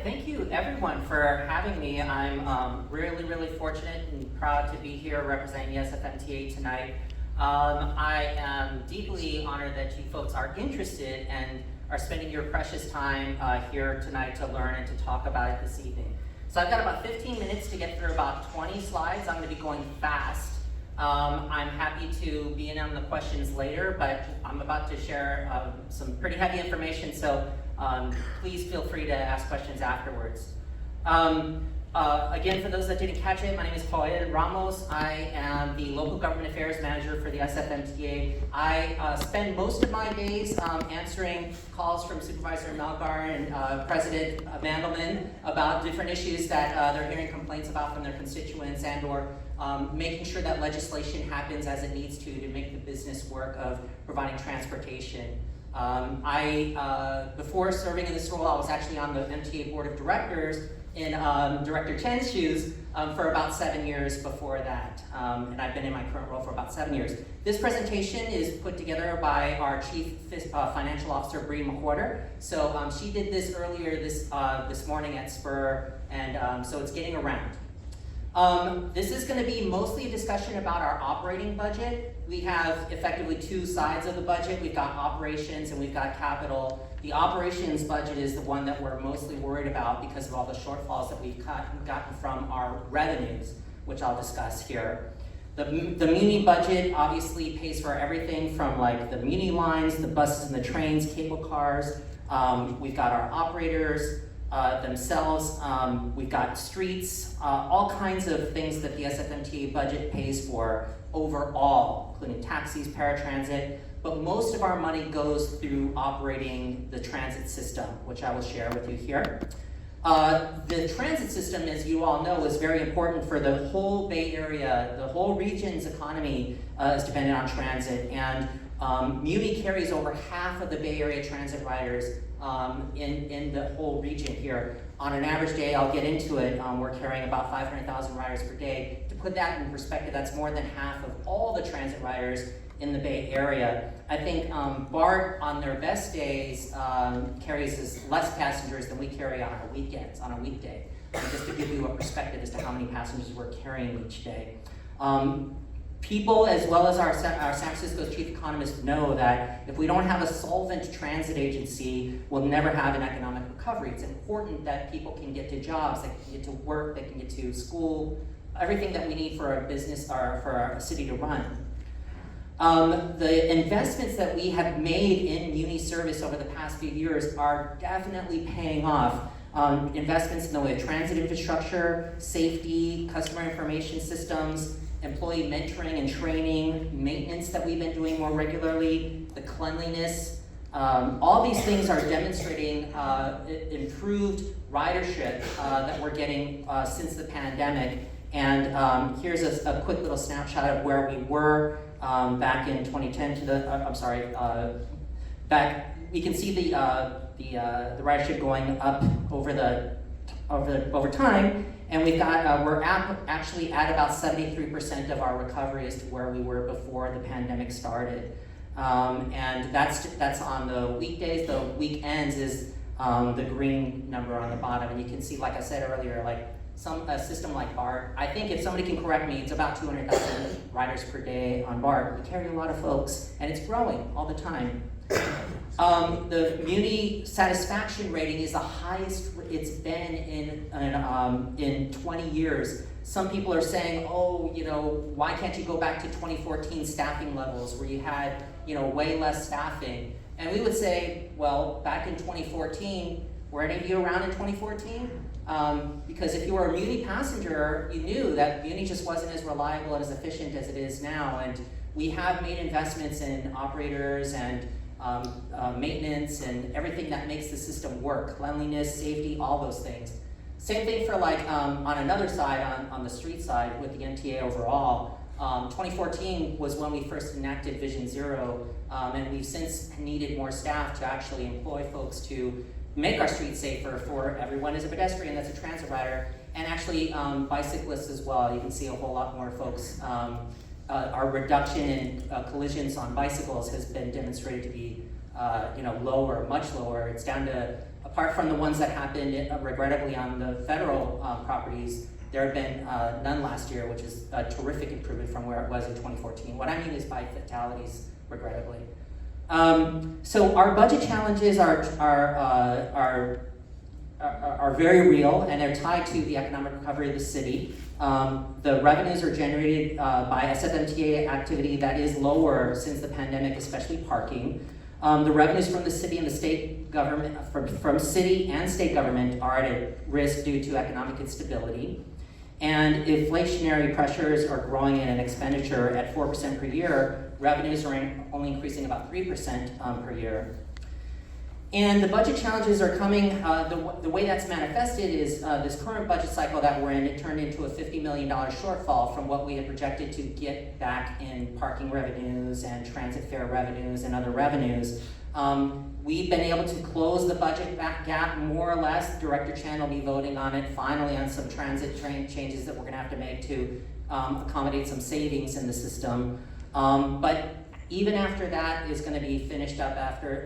thank you everyone for having me. I'm really fortunate and proud to be here representing the SFMTA tonight. I am deeply honored that you folks are interested and are spending your precious time here tonight to learn and to talk about it this evening. So I've got about 15 minutes to get through about 20 slides. I'm going to be going fast. I'm happy to be in on the questions later, but I'm about to share some pretty heavy information, so please feel free to ask questions afterwards. Again, for those that didn't catch it, my name is Rafael Ramos. I am the Local Government Affairs Manager for the SFMTA. I spend most of my days answering calls from Supervisor Melgar and President Mandelman about different issues that they're hearing complaints about from their constituents, and or making sure that legislation happens as it needs to make the business work of providing transportation. Before serving in this role, I was actually on the MTA Board of Directors in Director Chen's shoes for about 7 years before that. And I've been in my current role for about 7 years. This presentation is put together by our Chief Financial Officer, Bree McWhorter. So she did this earlier this morning at Spur, and so it's getting around. This is going to be mostly a discussion about our operating budget. We have effectively two sides of the budget. We've got operations and we've got capital. The operations budget is the one that we're mostly worried about because of all the shortfalls that we've gotten from our revenues, which I'll discuss here. The Muni budget obviously pays for everything from like the Muni lines, the buses and the trains, cable cars. We've got our operators themselves. We've got streets, all kinds of things that the SFMTA budget pays for overall, including taxis, paratransit, but most of our money goes through operating the transit system, which I will share with you here. The transit system, as you all know, is very important for the whole Bay Area. The whole region's economy is dependent on transit, and Muni carries over half of the Bay Area transit riders in the whole region here. On an average day, I'll get into it, we're carrying about 500,000 riders per day. To put that in perspective, that's more than half of all the transit riders in the Bay Area. I think BART on their best days carries less passengers than we carry on our weekends, on a weekday. Just to give you a perspective as to how many passengers we're carrying each day. People, as well as our San Francisco chief economist, know that if we don't have a solvent transit agency, we'll never have an economic recovery. It's important that people can get to jobs, they can get to work, they can get to school, everything that we need for our business or for our city to run. The investments that we have made in Muni service over the past few years are definitely paying off. Investments in the way of transit infrastructure, safety, customer information systems, employee mentoring and training, maintenance that we've been doing more regularly, the cleanliness. All these things are demonstrating improved ridership that we're getting since the pandemic. And here's a quick little snapshot of where we were back in 2010 to the, we can see the ridership going up over time. And we've got, we're actually at about 73% of our recovery as to where we were before the pandemic started. And that's on the weekdays. The weekends is the green number on the bottom. And you can see, like I said earlier, like a system like BART, I think if somebody can correct me, it's about 200,000 riders per day on BART. We carry a lot of folks, and it's growing all the time. The Muni satisfaction rating is the highest it's been in 20 years. Some people are saying, oh, you know, why can't you go back to 2014 staffing levels where you had, you know, way less staffing? And we would say, well, back in 2014, were any of you around in 2014? Because if you were a Muni passenger, you knew that Muni just wasn't as reliable and as efficient as it is now. And we have made investments in operators and maintenance and everything that makes the system work, cleanliness, safety, all those things. Same thing for like on another side, on the street side with the MTA overall. 2014 was when we first enacted Vision Zero, and we've since needed more staff to actually employ folks to make our streets safer for everyone as a pedestrian that's a transit rider, and actually bicyclists as well. You can see a whole lot more folks. Our reduction in collisions on bicycles has been demonstrated to be lower, much lower. It's down to apart from the ones that happened regrettably on the federal properties, there have been none last year, which is a terrific improvement from where it was in 2014. What I mean is by fatalities, regrettably. So our budget challenges are very real, and they're tied to the economic recovery of the city. The revenues are generated by SFMTA activity that is lower since the pandemic, especially parking. The revenues from the city and the state government, from city and state government, are at risk due to economic instability. And inflationary pressures are growing in an expenditure at 4% per year. Revenues are only increasing about 3% per year. And the budget challenges are coming, the way that's manifested is this current budget cycle that we're in, it turned into a $50 million shortfall from what we had projected to get back in parking revenues and transit fare revenues and other revenues. We've been able to close the budget gap more or less. Director Chen will be voting on it finally on some transit train changes that we're gonna have to make to accommodate some savings in the system. But even after that is going to be finished up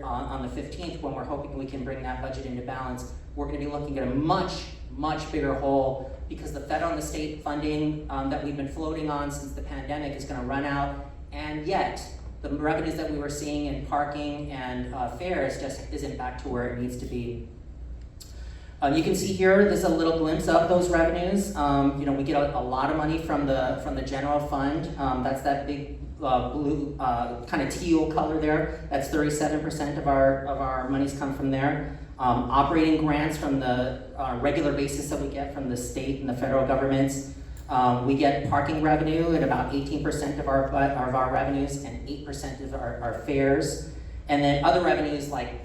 on the 15th, when we're hoping we can bring that budget into balance, we're going to be looking at a much bigger hole, because the federal and the state funding that we've been floating on since the pandemic is going to run out, and yet the revenues that we were seeing in parking and fares just isn't back to where it needs to be. You can see here, there's a little glimpse of those revenues. We get a lot of money from the general fund. That's that big blue, kind of teal color there. That's 37% of our monies come from there. Operating grants from the regular basis that we get from the state and the federal governments. We get parking revenue at about 18% of our revenues and 8% of our fares. And then other revenues like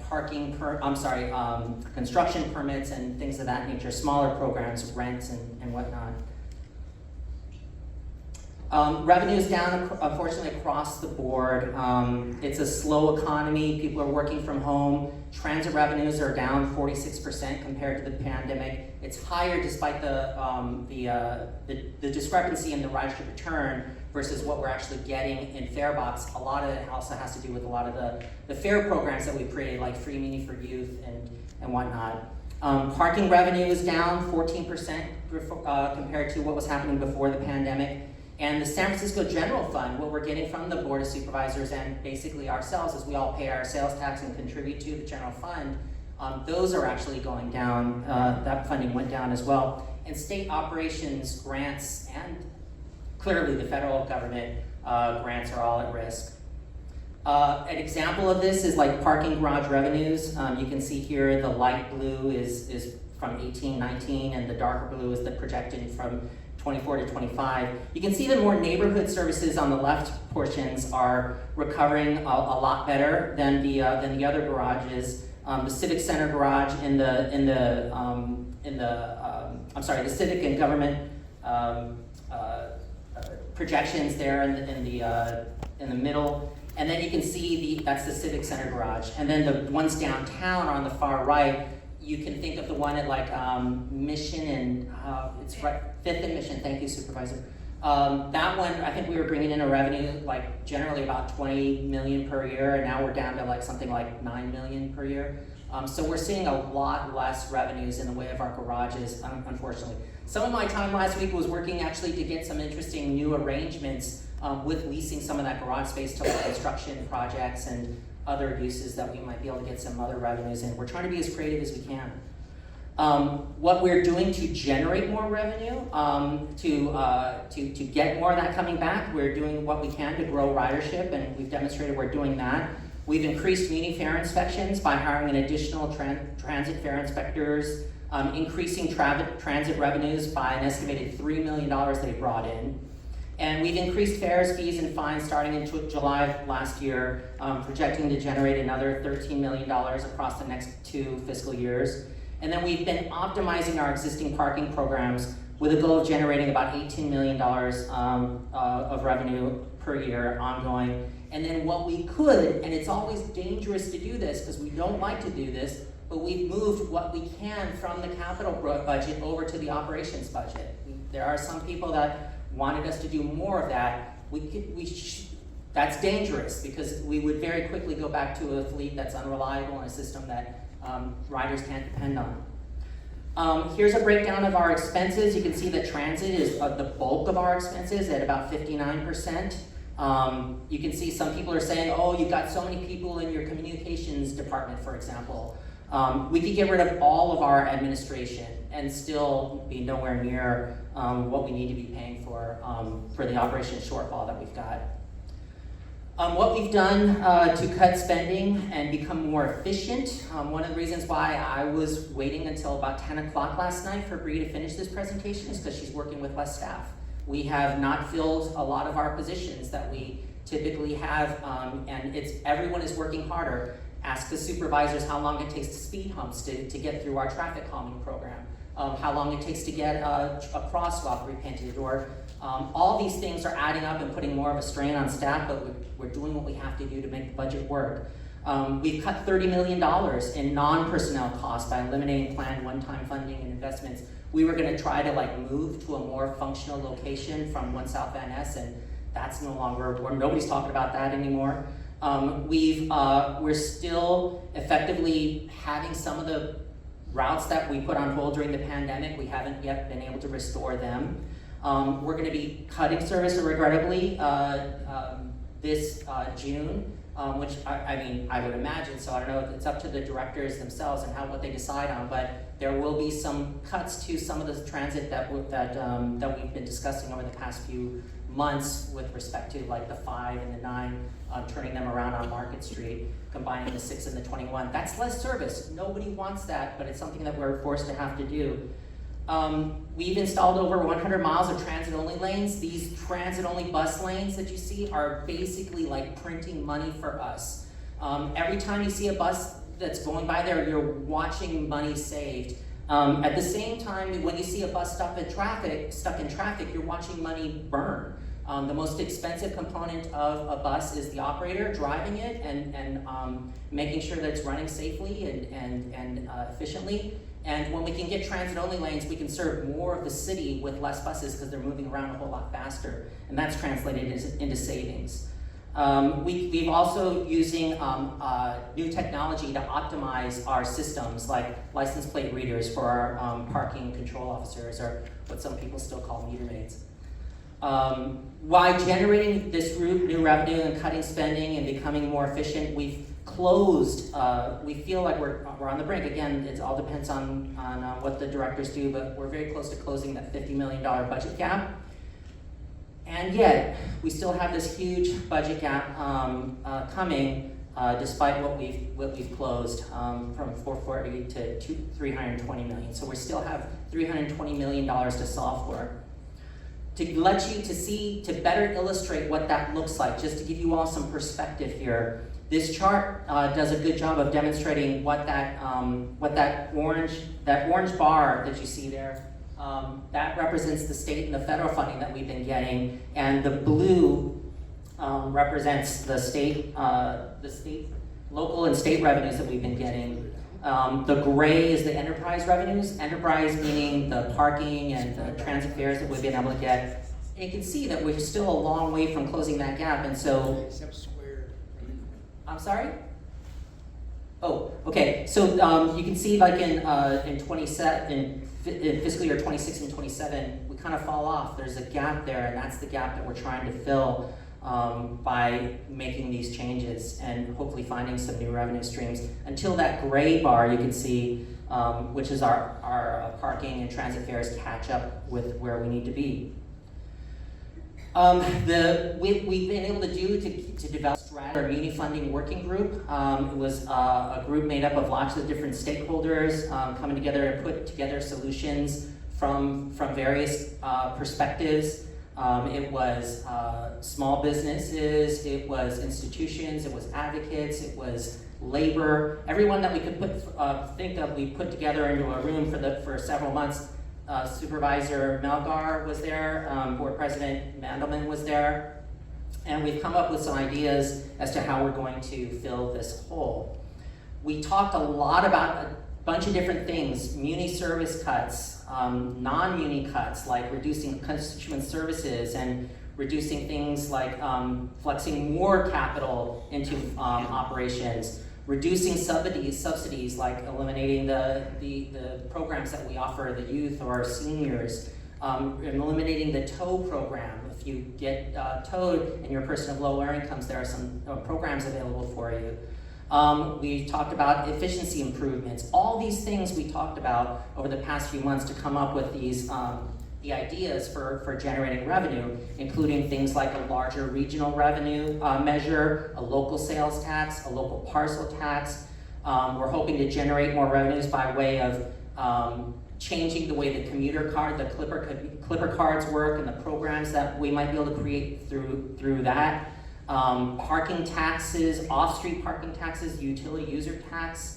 construction permits and things of that nature, smaller programs, rents and whatnot. Revenues down, unfortunately, across the board. It's a slow economy. People are working from home. Transit revenues are down 46% compared to the pandemic. It's higher despite the discrepancy in the ridership return versus what we're actually getting in fare box. A lot of it also has to do with a lot of the fare programs that we've created, like Free Muni for Youth and whatnot. Parking revenue is down 14% compared to what was happening before the pandemic. And the San Francisco General Fund, what we're getting from the Board of Supervisors and basically ourselves, as we all pay our sales tax and contribute to the general fund, those are actually going down. That funding went down as well. And state operations grants and clearly the federal government grants are all at risk. An example of this is like parking garage revenues. You can see here the light blue is from 18-19 and the darker blue is the projected from 24 to 25. You can see the more neighborhood services on the left portions are recovering a lot better than the other garages. The Civic Center garage the Civic and government projections there in the middle, and then you can see that's the Civic Center garage, and then the ones downtown are on the far right. You can think of the one at Mission and it's right, 5th and Mission. Thank you, Supervisor. That one, I think we were bringing in a revenue like generally about 20 million per year, and now we're down to like something like 9 million per year. So we're seeing a lot less revenues in the way of our garages, unfortunately. Some of my time last week was working actually to get some interesting new arrangements with leasing some of that garage space to like construction projects and other uses that we might be able to get some other revenues in. We're trying to be as creative as we can. What we're doing to generate more revenue, to get more of that coming back, we're doing what we can to grow ridership, and we've demonstrated we're doing that. We've increased Muni fare inspections by hiring an additional transit fare inspectors, increasing transit revenues by an estimated $3 million they brought in. And we've increased fares, fees, and fines starting in July of last year, projecting to generate another $13 million across the next 2 fiscal years. And then we've been optimizing our existing parking programs with a goal of generating about $18 million of revenue per year ongoing. And then what we could, and it's always dangerous to do this because we don't like to do this, but we've moved what we can from the capital budget over to the operations budget. There are some people that wanted us to do more of that. That's dangerous because we would very quickly go back to a fleet that's unreliable and a system that riders can't depend on. Here's a breakdown of our expenses. You can see that transit is the bulk of our expenses at about 59%. You can see some people are saying, oh, you've got so many people in your communications department, for example. We could get rid of all of our administration and still be nowhere near what we need to be paying for the operation shortfall that we've got. What we've done to cut spending and become more efficient, one of the reasons why I was waiting until about 10 o'clock last night for Bree to finish this presentation is because she's working with less staff. We have not filled a lot of our positions that we typically have, and everyone is working harder. Ask the supervisors how long it takes to speed humps to get through our traffic calming program, how long it takes to get a crosswalk repainted, or all these things are adding up and putting more of a strain on staff, but we're doing what we have to do to make the budget work. We've cut $30 million in non-personnel costs by eliminating planned one-time funding and investments. We were going to try to move to a more functional location from 1 South Van Ness, and that's no longer, nobody's talking about that anymore. We're still effectively having some of the routes that we put on hold during the pandemic. We haven't yet been able to restore them. We're going to be cutting service regrettably this June, which I would imagine, so I don't know, it's up to the directors themselves and what they decide on, but there will be some cuts to some of the transit that we've been discussing over the past few months with respect to the 5 and the 9, turning them around on Market Street, combining the 6 and the 21. That's less service. Nobody wants that, but it's something that we're forced to have to do. We've installed over 100 miles of transit-only lanes. These transit-only bus lanes that you see are basically printing money for us. Every time you see a bus that's going by there, you're watching money saved. At the same time, when you see a bus stuck in traffic, you're watching money burn. The most expensive component of a bus is the operator driving it and making sure that it's running safely and efficiently. And when we can get transit-only lanes, we can serve more of the city with less buses because they're moving around a whole lot faster, and that's translated into savings. We've also using new technology to optimize our systems, like license plate readers for our parking control officers, or what some people still call meter maids. While generating this new revenue and cutting spending and becoming more efficient, we've closed, we feel like we're on the brink. Again, it all depends on what the directors do, but we're very close to closing that $50 million budget gap. And yet, we still have this huge budget gap coming, despite what we've closed from 440 to 320 million. So we still have $320 million to solve for. To better illustrate what that looks like, just to give you all some perspective here, this chart does a good job of demonstrating what that orange bar that you see there, that represents the state and the federal funding that we've been getting, and the blue represents the state, local and state revenues that we've been getting. The gray is the enterprise revenues, enterprise meaning the parking and the transit fares that we've been able to get. And you can see that we're still a long way from closing that gap, and so... I'm sorry? Oh, okay. So you can see in fiscal year 26 and 27, we kind of fall off. There's a gap there, and that's the gap that we're trying to fill by making these changes and hopefully finding some new revenue streams. Until that gray bar you can see, which is our parking and transit fares, catch up with where we need to be. We've been able to develop our Muni funding working group. It was a group made up of lots of different stakeholders coming together and put together solutions from various perspectives. It was small businesses, it was institutions, it was advocates, it was labor. Everyone that we could think of, we put together into a room for several months. Supervisor Melgar was there, Board President Mandelman was there, and we've come up with some ideas as to how we're going to fill this hole. We talked a lot about a bunch of different things: Muni service cuts, non-Muni cuts like reducing constituent services and reducing things like flexing more capital into operations. reducing subsidies like eliminating the programs that we offer the youth or seniors, and eliminating the tow program. If you get towed and you're a person of lower incomes, there are some programs available for you. We talked about efficiency improvements. All these things we talked about over the past few months to come up with these the ideas for generating revenue, including things like a larger regional revenue measure, a local sales tax, a local parcel tax. We're hoping to generate more revenues by way of changing the way the commuter card, the Clipper cards work, and the programs that we might be able to create through that. Parking taxes, off-street parking taxes, utility user tax.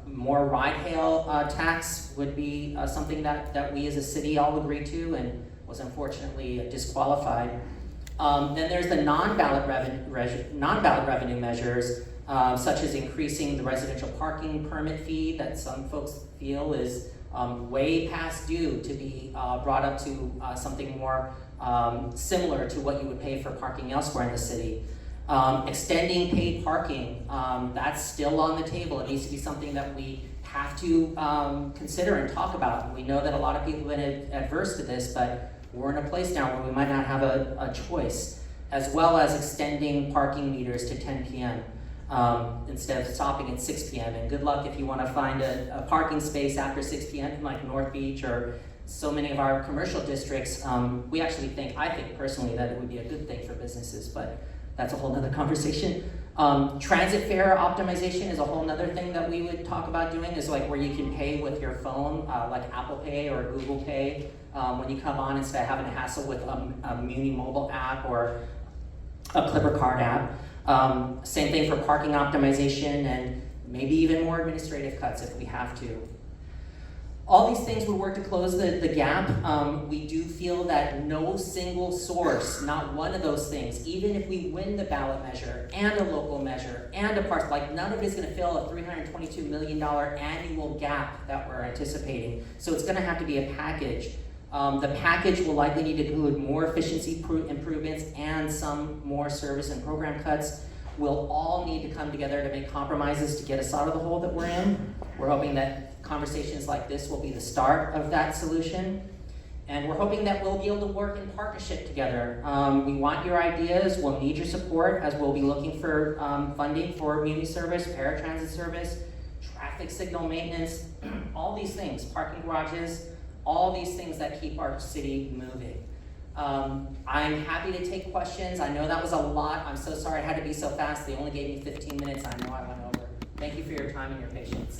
More ride-hail tax would be something that we as a city all agreed to and was unfortunately disqualified. Then there's the non-ballot revenue measures, such as increasing the residential parking permit fee that some folks feel is way past due to be brought up to something more similar to what you would pay for parking elsewhere in the city. Extending paid parking, that's still on the table. It needs to be something that we have to consider and talk about. We know that a lot of people have been adverse to this, but we're in a place now where we might not have a choice, as well as extending parking meters to 10 p.m. Instead of stopping at 6 p.m. And good luck if you want to find a parking space after 6 p.m. like North Beach or so many of our commercial districts. I think personally that it would be a good thing for businesses, but that's a whole nother conversation. Transit fare optimization is a whole nother thing that we would talk about doing, is like where you can pay with your phone, like Apple Pay or Google Pay, when you come on, instead of having to hassle with a Muni mobile app or a Clipper card app. Same thing for parking optimization and maybe even more administrative cuts if we have to. All these things would work to close the gap. We do feel that no single source, not one of those things, even if we win the ballot measure and a local measure and a parcel, like none of it is going to fill a $322 million annual gap that we're anticipating. So it's going to have to be a package. The package will likely need to include more efficiency improvements and some more service and program cuts. We'll all need to come together to make compromises to get us out of the hole that we're in. We're hoping that conversations like this will be the start of that solution. And we're hoping that we'll be able to work in partnership together. We want your ideas, we'll need your support, as we'll be looking for funding for Muni service, paratransit service, traffic signal maintenance, all these things, parking garages, all these things that keep our city moving. I'm happy to take questions. I know that was a lot. I'm so sorry I had to be so fast. They only gave me 15 minutes. I know I went over. Thank you for your time and your patience.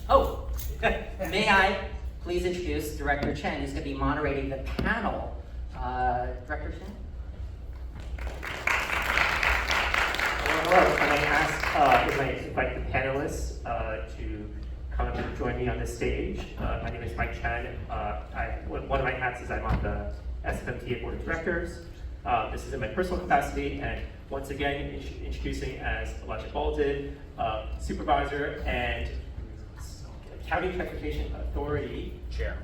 Oh, may I please introduce Director Chen, who's going to be moderating the panel. Director Chen? Hello, can I invite the panelists to come up and join me on this stage. My name is Mike Chen. One of my hats is I'm on the SFMTA Board of Directors. This is in my personal capacity, and once again, introducing as Elijah Baldwin, Supervisor and County Transportation Authority Chair,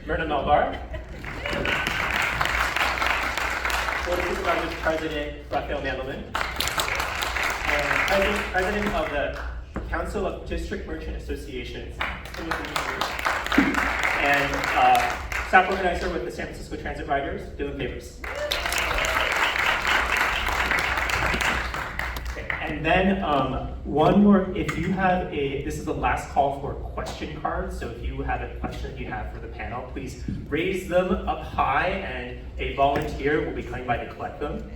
Myrna Melbar. Board of Supervisors President Rafael Mandelman, and President of the Council of District Merchant Associations, and staff organizer with the San Francisco Transit Riders, Dylan Favors. Okay. And then one more, if you have this is the last call for question cards, so if you have a question that you have for the panel, please raise them up high and a volunteer will be coming by to collect them.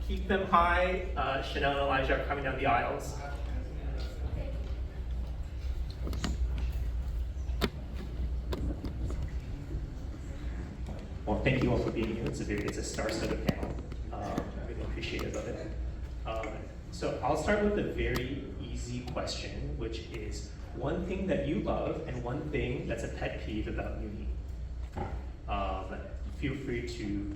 Keep them high. Chanel and Elijah are coming down the aisles. Well, thank you all for being here. It's a star-studded panel. I'm really appreciative of it. So I'll start with a very easy question, which is one thing that you love and one thing that's a pet peeve about Muni. Feel free to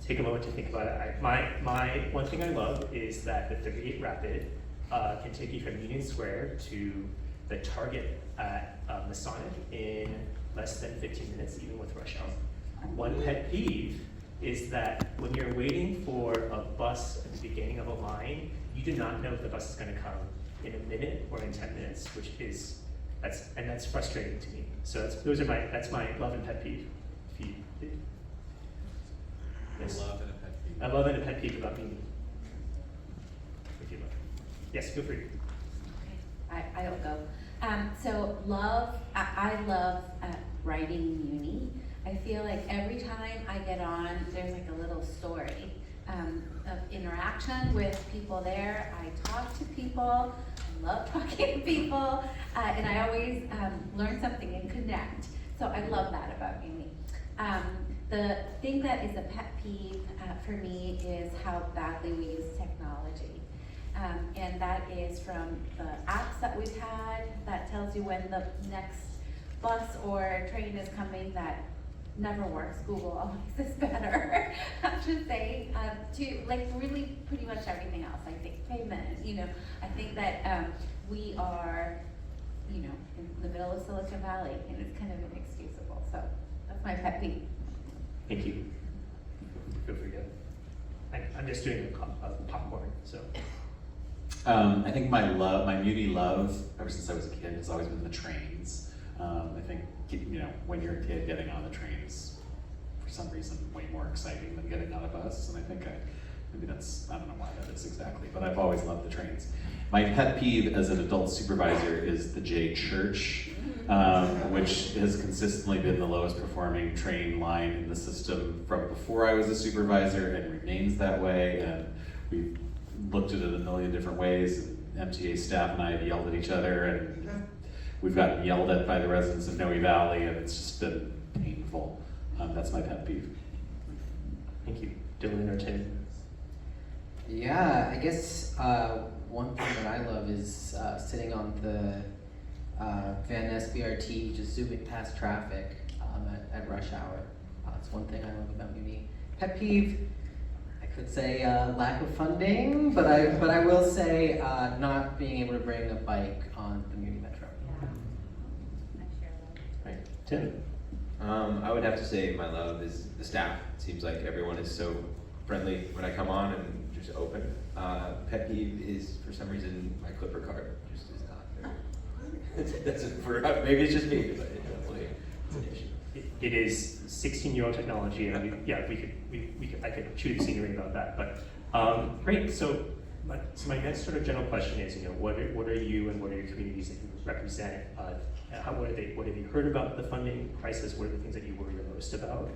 take a moment to think about it. My one thing I love is that the 38 Rapid can take you from Union Square to the Target at Masonic in less than 15 minutes, even with rush hour. One pet peeve is that when you're waiting for a bus at the beginning of a line, you do not know if the bus is going to come in a minute or in 10 minutes, that's frustrating to me. So that's my love and pet peeve. Yes. Love and a pet peeve. I love and a pet peeve about Muni. If you love. Yes, feel free. Okay, I'll go. So I love writing Muni. I feel like every time I get on, there's like a little story of interaction with people there. I talk to people, I love talking to people, and I always learn something and connect. So I love that about Muni. The thing that is a pet peeve for me is how badly we use technology. And that is from the apps that we've had that tells you when the next bus or train is coming that never works. Google always is better, I should say, to like really pretty much everything else. I think payment, I think that we are, in the middle of Silicon Valley and it's kind of inexcusable. So that's my pet peeve. Thank you. Feel free to. I'm just doing popcorn, so. I think my Muni love, ever since I was a kid, has always been the trains. I think, when you're a kid, getting on the train is, for some reason, way more exciting than getting on a bus. And I think maybe that's, I don't know why that is exactly, but I've always loved the trains. My pet peeve as an adult supervisor is the J Church, which has consistently been the lowest performing train line in the system from before I was a supervisor and remains that way. And we've looked at it a million different ways. MTA staff and I have yelled at each other, and we've gotten yelled at by the residents of Noe Valley, and it's just been painful. That's my pet peeve. Thank you. Dylan or Tim? Yeah, I guess one thing that I love is sitting on the Van Ness BRT, just zooming past traffic at rush hour. It's one thing I love about Muni. Pet peeve, I could say lack of funding, but I will say not being able to bring a bike on the Muni Metro. Yeah, I share that. Right. Tim? I would have to say my love is the staff. It seems like everyone is so friendly when I come on and just open. Pet peeve is, for some reason, my Clipper card just is not there. Maybe it's just me, but it definitely is an issue. It is 16-year-old technology, and I could shoot the scenery about that. But great. So my next sort of general question is, what are you and what are your communities that you represent? What have you heard about the funding crisis? What are the things that you worry the most about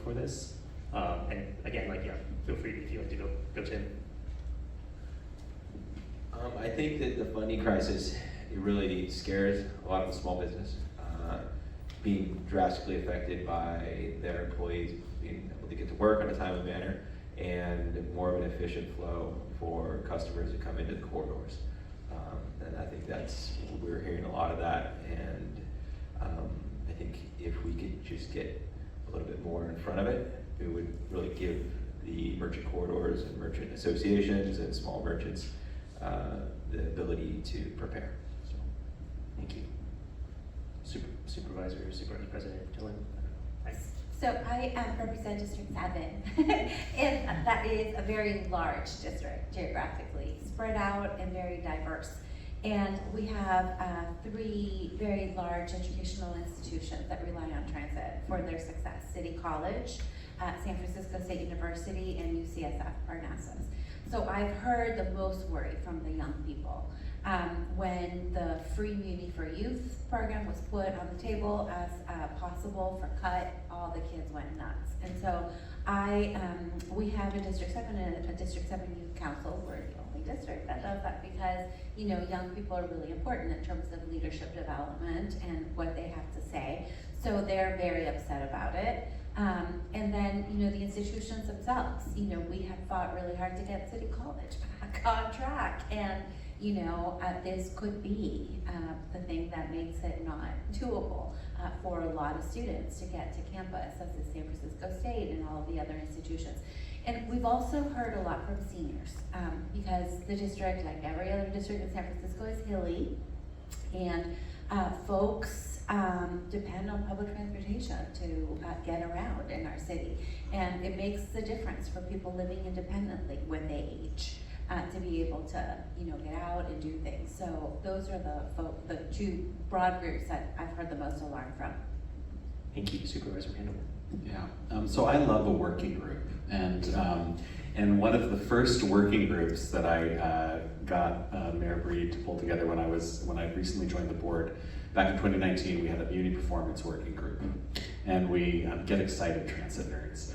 for this? And again, feel free if you like to go Tim. I think that the funding crisis, it really scares a lot of the small business, being drastically affected by their employees being able to get to work on a timely manner, and more of an efficient flow for customers who come into the corridors. And I think we're hearing a lot of that, and I think if we could just get a little bit more in front of it, it would really give the merchant corridors and merchant associations and small merchants the ability to prepare. So, thank you. Supervisor President Dylan. So I represent District 7, and that is a very large district, geographically spread out and very diverse. And we have 3 very large educational institutions that rely on transit for their success: City College, San Francisco State University, and UCSF Parnassus. So I've heard the most worry from the young people. When the free Muni for Youth program was put on the table as possible for cut, all the kids went nuts. And so we have a District 7 and a District 7 Youth Council. We're the only district that does that because, young people are really important in terms of leadership development and what they have to say. So they're very upset about it. And then, the institutions themselves, we have fought really hard to get City College back on track. And this could be the thing that makes it not doable for a lot of students to get to campus, as is San Francisco State and all of the other institutions. And we've also heard a lot from seniors because the district, like every other district in San Francisco, is hilly. And folks depend on public transportation to get around in our city. And it makes a difference for people living independently when they age, to be able to, get out and do things. So those are the two broad groups that I've heard the most alarm from. Thank you, Supervisor Mandelman. Yeah, so I love a working group, and one of the first working groups that I got Mayor Breed to pull together when I recently joined the board back in 2019, we had a Muni performance working group, and we get excited transit nerds.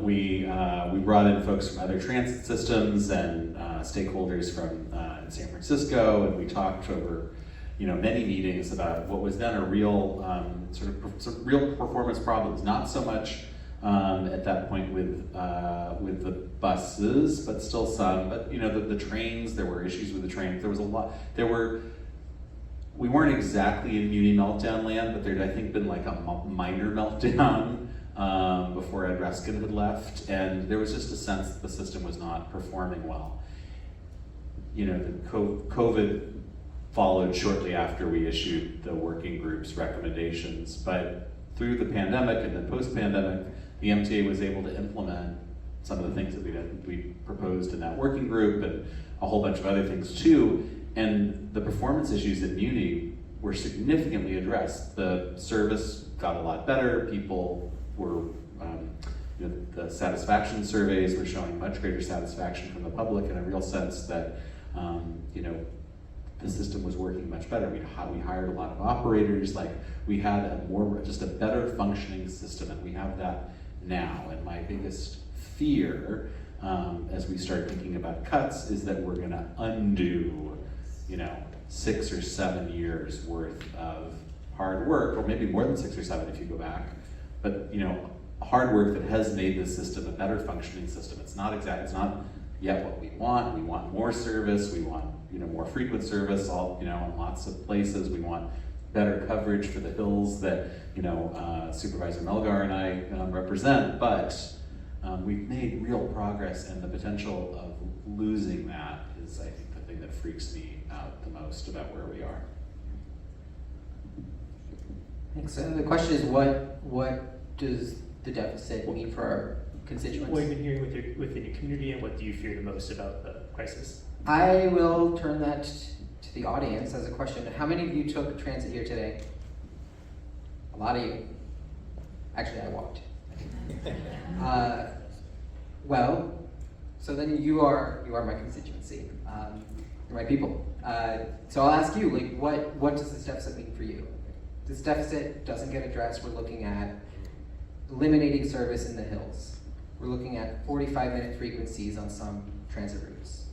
We brought in folks from other transit systems and stakeholders from in San Francisco, and we talked over many meetings about what was then a real some real performance problems, not so much at that point with the buses, but still some. But the trains, there were issues with the trains. There was a lot. We weren't exactly in Muni meltdown land, but there'd I think been like a minor meltdown before Ed Reskin had left, and there was just a sense that the system was not performing well. The COVID followed shortly after we issued the working group's recommendations, but through the pandemic and then post-pandemic, the MTA was able to implement some of the things that we proposed in that working group and a whole bunch of other things too, and the performance issues at Muni were significantly addressed. The service got a lot better, people were, the satisfaction surveys were showing much greater satisfaction from the public and a real sense that, the system was working much better. We hired a lot of operators, we had just a better functioning system, and we have that now. And my biggest fear, as we start thinking about cuts, is that we're gonna undo, 6 or 7 years worth of hard work, or maybe more than 6 or 7 if you go back, but hard work that has made this system a better functioning system. It's not yet what we want. We want more service, we want more frequent service, in lots of places. We want better coverage for the hills that Supervisor Melgar and I represent, but we've made real progress, and the potential of losing that is, I think, the thing that freaks me out the most about where we are. Thanks. The question is, what does the deficit mean for our constituents? What have you been hearing within your community, and what do you fear the most about the crisis? I will turn that to the audience as a question. How many of you took transit here today? A lot of you. Actually, I walked. Well, so then you are my constituency. You're my people. So I'll ask you, what does this deficit mean for you? This deficit doesn't get addressed. We're looking at eliminating service in the hills. We're looking at 45-minute frequencies on some transit routes.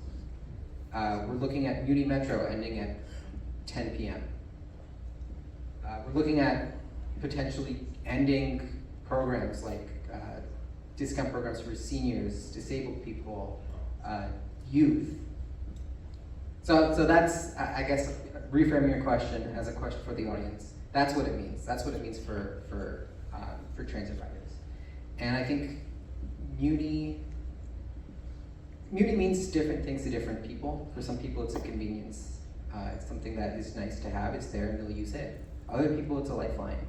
We're looking at Muni Metro ending at 10 p.m. We're looking at potentially ending programs like discount programs for seniors, disabled people, youth. So that's, I guess, reframing your question as a question for the audience. That's what it means. That's what it means for transit riders. And I think Muni means different things to different people. For some people, it's a convenience. It's something that is nice to have. It's there and they'll use it. Other people, it's a lifeline.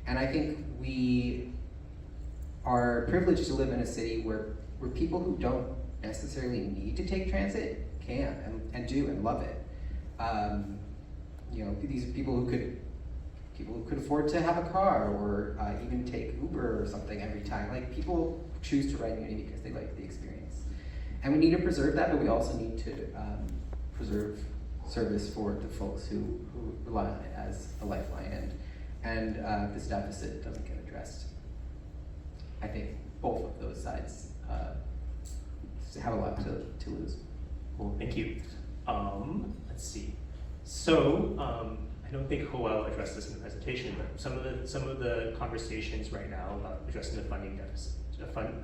And I think we are privileged to live in a city where people who don't necessarily need to take transit can and do and love it. These are people who could afford to have a car or even take Uber or something every time. People choose to ride Muni because they like the experience. And we need to preserve that, but we also need to preserve service for the folks who rely on it as a lifeline, and this deficit doesn't get addressed. I think both of those sides have a lot to lose. Cool, thank you. Let's see. So, I don't think Joel addressed this in the presentation, but some of the conversations right now about addressing the funding deficit,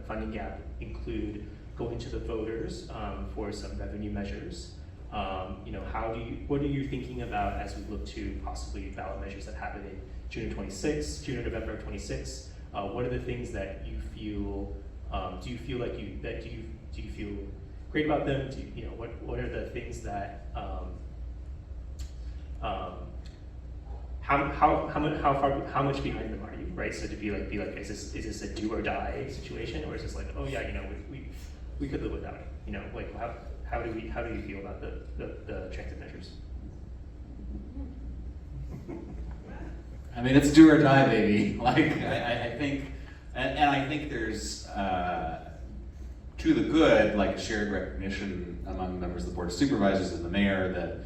funding gap, include going to the voters for some revenue measures. What are you thinking about as we look to possibly ballot measures that happen in June or November of 26? What are the things that you feel? Do you feel great about them? What are the things that how much behind them are you, right? So to be like, is this a do or die situation, or is this like, oh yeah, you know, we could live without it, you know, like how do you feel about the transit measures? I mean, it's do or die, baby. Like, I think, and I think there's, to the good, like a shared recognition among members of the Board of Supervisors and the mayor that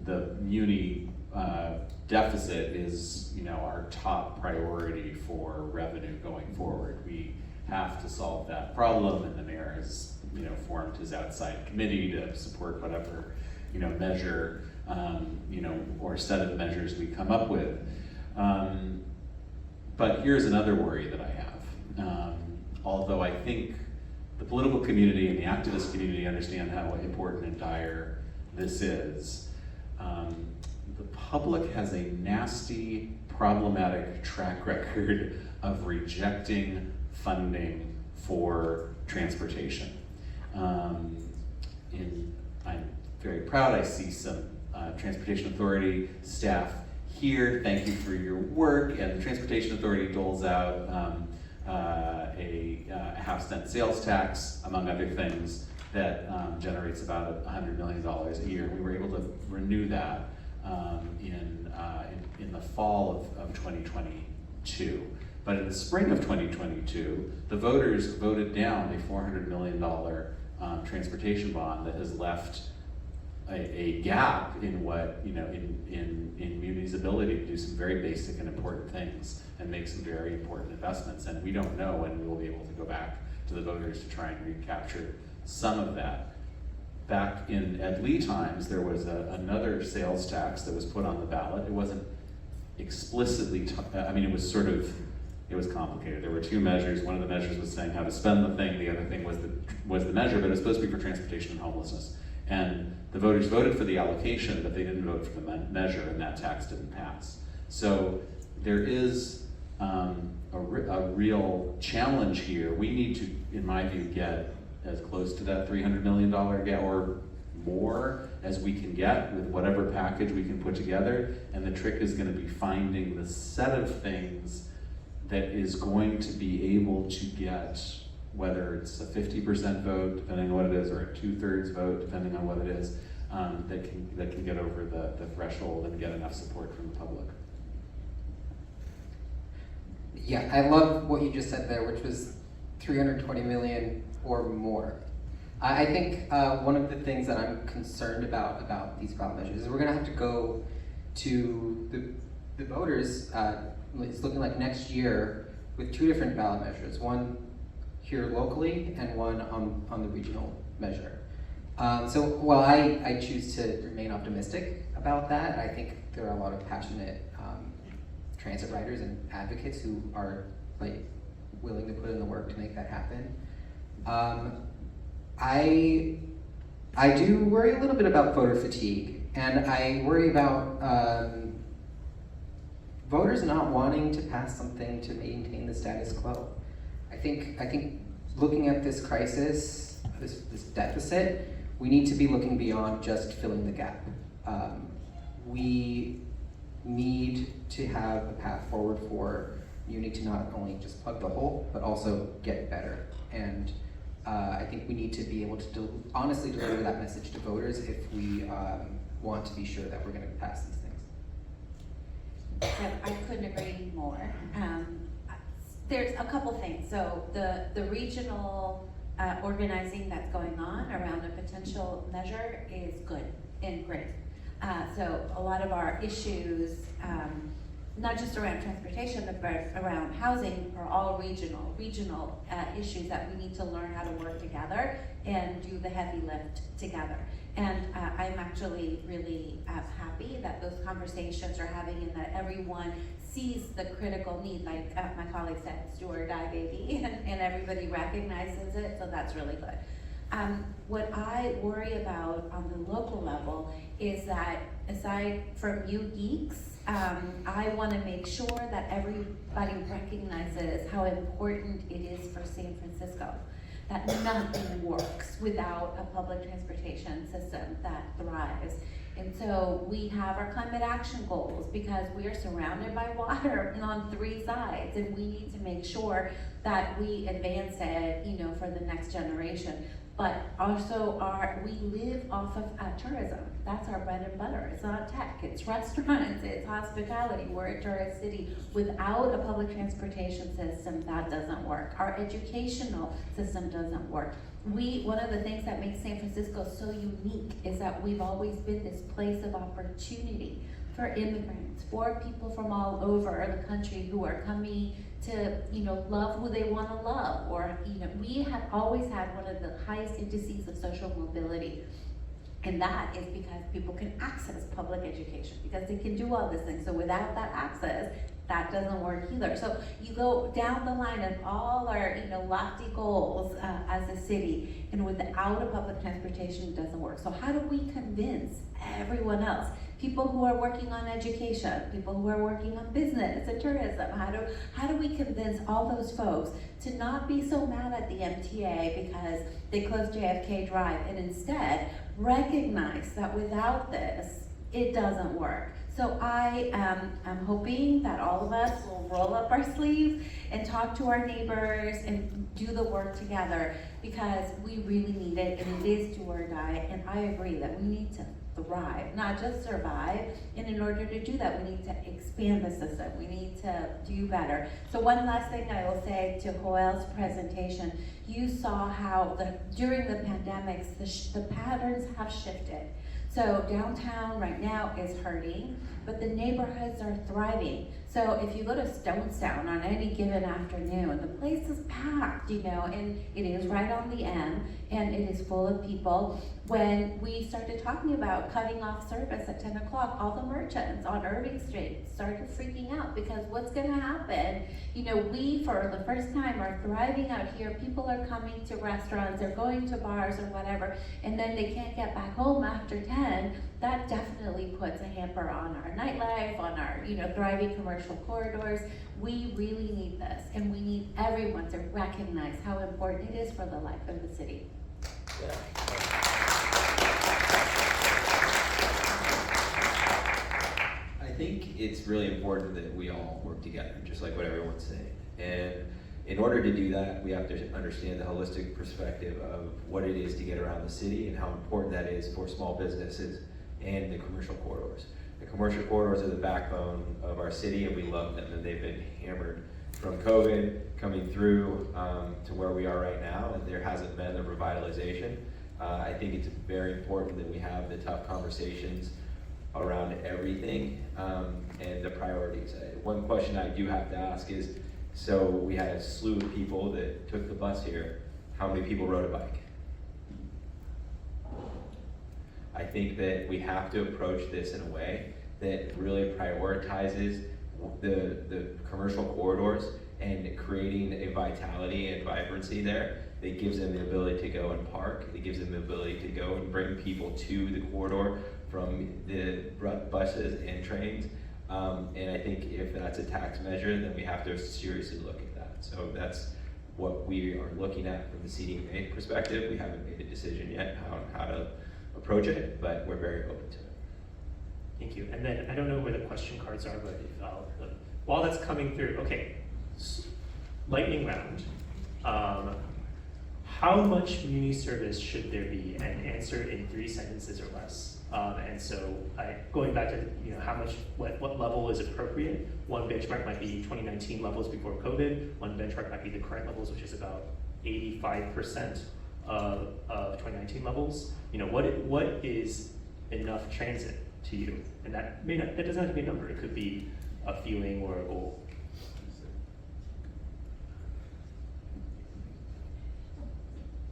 the Muni deficit is, you know, our top priority for revenue going forward. We have to solve that problem, and the mayor has, you know, formed his outside committee to support whatever, you know, measure, you know, or set of measures we come up with. But here's another worry that I have. Although I think the political community and the activist community understand how important and dire this is, the public has a nasty, problematic track record of rejecting funding for transportation. I'm very proud, I see some Transportation Authority staff here. Thank you for your work. And the Transportation Authority doles out a half-cent sales tax, among other things, that generates about $100 million a year. We were able to renew that in the fall of 2022. But in the spring of 2022, the voters voted down a $400 million transportation bond that has left a gap in what, you know, in Muni's ability to do some very basic and important things and make some very important investments. And we don't know when we will be able to go back to the voters to try and recapture some of that. Back in Ed Lee times, there was another sales tax that was put on the ballot. It wasn't explicitly, I mean, it was sort of, it was complicated. There were two measures. One of the measures was saying how to spend the thing. The other thing was the measure, but it was supposed to be for transportation and homelessness. And the voters voted for the allocation, but they didn't vote for the measure, and that tax didn't pass. So there is a real challenge here. We need to, in my view, get as close to that $300 million gap or more as we can get with whatever package we can put together. And the trick is going to be finding the set of things that is going to be able to get, whether it's a 50% vote, depending on what it is, or a 2/3 vote, depending on what it is, that can get over the threshold and get enough support from the public. Yeah, I love what you just said there, which was 320 million or more. I think one of the things that I'm concerned about these ballot measures is we're gonna have to go to the voters, it's looking like next year, with two different ballot measures, one here locally and one on the regional measure. So while I choose to remain optimistic about that, I think there are a lot of passionate transit riders and advocates who are like willing to put in the work to make that happen. I do worry a little bit about voter fatigue, and I worry about voters not wanting to pass something to maintain the status quo. I think looking at this crisis, this deficit, we need to be looking beyond just filling the gap. We need to have a path forward for Muni to not only just plug the hole, but also get better. And I think we need to be able to honestly deliver that message to voters if we want to be sure that we're going to pass these things. I couldn't agree more. There's a couple things. So the regional organizing that's going on around a potential measure is good and great. So a lot of our issues, not just around transportation, but around housing, are all regional issues that we need to learn how to work together and do the heavy lift together. And I'm actually really happy that those conversations are having and that everyone sees the critical need, like my colleague said, it's do or die, baby, and everybody recognizes it, so that's really good. What I worry about on the local level is that aside from you geeks, I want to make sure that everybody recognizes how important it is for San Francisco, that nothing works without a public transportation system that thrives. And so we have our climate action goals because we are surrounded by water and on 3 sides, and we need to make sure that we advance it, you know, for the next generation. But also we live off of tourism. That's our bread and butter. It's not tech, it's restaurants, it's hospitality. We're a tourist city. Without a public transportation system, that doesn't work. Our educational system doesn't work. One of the things that makes San Francisco so unique is that we've always been this place of opportunity for immigrants, for people from all over the country who are coming to, you know, love who they want to love, or, you know, we have always had one of the highest indices of social mobility. And that is because people can access public education, because they can do all these things. So without that access, that doesn't work either. So you go down the line of all our, you know, lofty goals as a city, and without a public transportation, it doesn't work. So how do we convince everyone else? People who are working on education, people who are working on business and tourism, how do we convince all those folks to not be so mad at the MTA because they closed JFK Drive, and instead recognize that without this, it doesn't work? So I am hoping that all of us will roll up our sleeves and talk to our neighbors and do the work together, because we really need it, and it is do or die. And I agree that we need to thrive, not just survive. And in order to do that, we need to expand the system. We need to do better. So one last thing I will say to Joel's presentation, you saw how during the pandemics, the patterns have shifted. So downtown right now is hurting, but the neighborhoods are thriving. So if you go to Stonestown on any given afternoon, the place is packed, you know, and it is right on the M, and it is full of people. When we started talking about cutting off service at 10 o'clock, all the merchants on Irving Street started freaking out, because what's gonna happen? You know, we, for the first time, are thriving out here. People are coming to restaurants, they're going to bars or whatever, and then they can't get back home after 10. That definitely puts a hamper on our nightlife, on our, you know, thriving commercial corridors. We really need this, and we need everyone to recognize how important it is for the life of the city. I think it's really important that we all work together, just like what everyone's saying. And in order to do that, we have to understand the holistic perspective of what it is to get around the city and how important that is for small businesses and the commercial corridors. The commercial corridors are the backbone of our city, and we love them, and they've been hammered from COVID coming through to where we are right now, and there hasn't been the revitalization. I think it's very important that we have the tough conversations around everything and the priorities. One question I do have to ask is, so we had a slew of people that took the bus here. How many people rode a bike? I think that we have to approach this in a way that really prioritizes the commercial corridors and creating a vitality and vibrancy there that gives them the ability to go and park, that gives them the ability to go and bring people to the corridor from the buses and trains. And I think if that's a tax measure, then we have to seriously look at that. So that's what we are looking at from the CDMA perspective. We haven't made a decision yet on how to approach it, but we're very open to it. Thank you. And then I don't know where the question cards are, but if while that's coming through, okay, lightning round. How much Muni service should there be, and answer in 3 sentences or less? And so going back to, you know, how much, what level is appropriate? One benchmark might be 2019 levels before COVID. One benchmark might be the current levels, which is about 85% of 2019 levels. You know, what is enough transit to you? And that doesn't have to be a number. It could be a feeling or a goal.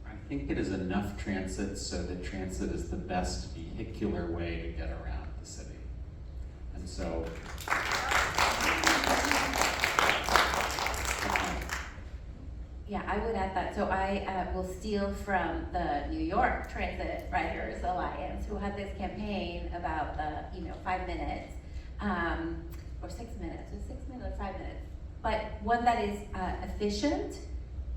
I think it is enough transit so that transit is the best vehicular way to get around the city. And so, Yeah, I would add that. So I will steal from the New York Transit Riders Alliance, who had this campaign about the, 5 minutes, or 6 minutes, or 6 minutes, or 5 minutes. But one that is efficient,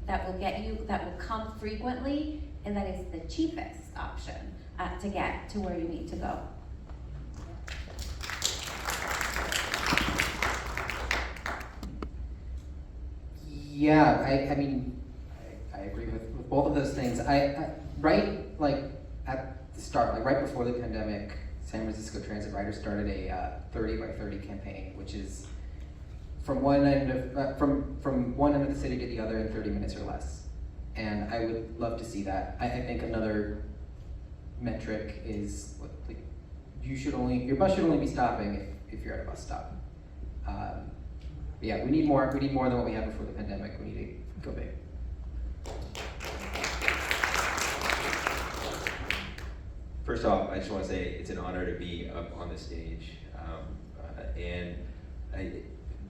that will come frequently, and that is the cheapest option to get to where you need to go. Yeah, I mean, I agree with both of those things. Right, like at the start, like right before the pandemic, San Francisco Transit Riders started a 30 by 30 campaign, which is from one end of from one end of the city to the other in 30 minutes or less. And I would love to see that. I think another metric is like your bus should only be stopping if you're at a bus stop. Yeah, we need more than what we had before the pandemic. We need to go big. First off, I just want to say it's an honor to be up on the stage.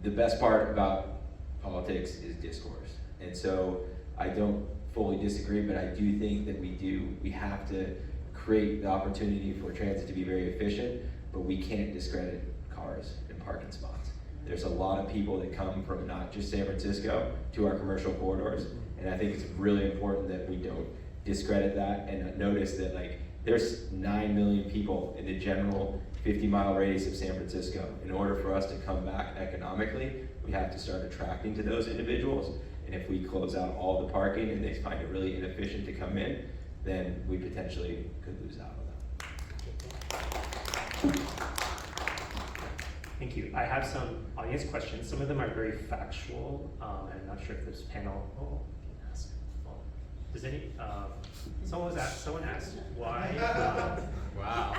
The best part about politics is discourse. And so I don't fully disagree, but I do think that we have to create the opportunity for transit to be very efficient, but we can't discredit cars and parking spots. There's a lot of people that come from not just San Francisco to our commercial corridors, and I think it's really important that we don't discredit that and notice that like there's 9 million people in the general 50-mile radius of San Francisco. In order for us to come back economically, we have to start attracting to those individuals. And if we close out all the parking and they find it really inefficient to come in, then we potentially could lose out on that. Thank you. I have some audience questions. Some of them are very factual. I'm not sure if this panel. Oh, can ask. Well, does any? Someone asked why. Wow.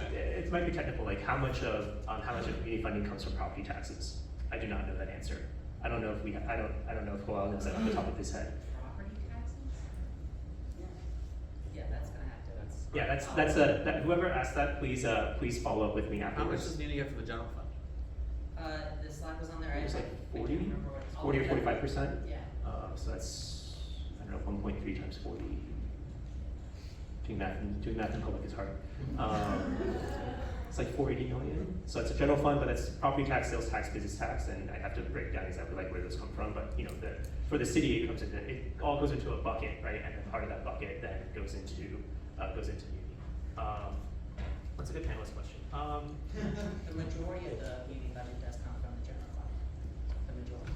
It might be technical. Like how much of community funding comes from property taxes? I do not know that answer. I don't know if I don't know if Joel knows that off the top of his head. Property taxes? Yeah, that's gonna have to. Yeah, whoever asked that, please follow up with me How much afterwards. does Muni get from the general fund? The slide was on there. It was like I 40, can't remember what it's 40 or 45%. Yeah. So that's, I don't know, 1.3 times 40. Doing math in public is hard. It's like 480 million. So it's a general fund, but it's property tax, sales tax, business tax, and I have to break down exactly like where those come from. But you know, for the city, it all goes into a bucket, right? And then part of that bucket then goes into Muni. That's a good panelist question. The majority of the Muni budget does come from the general fund. The majority.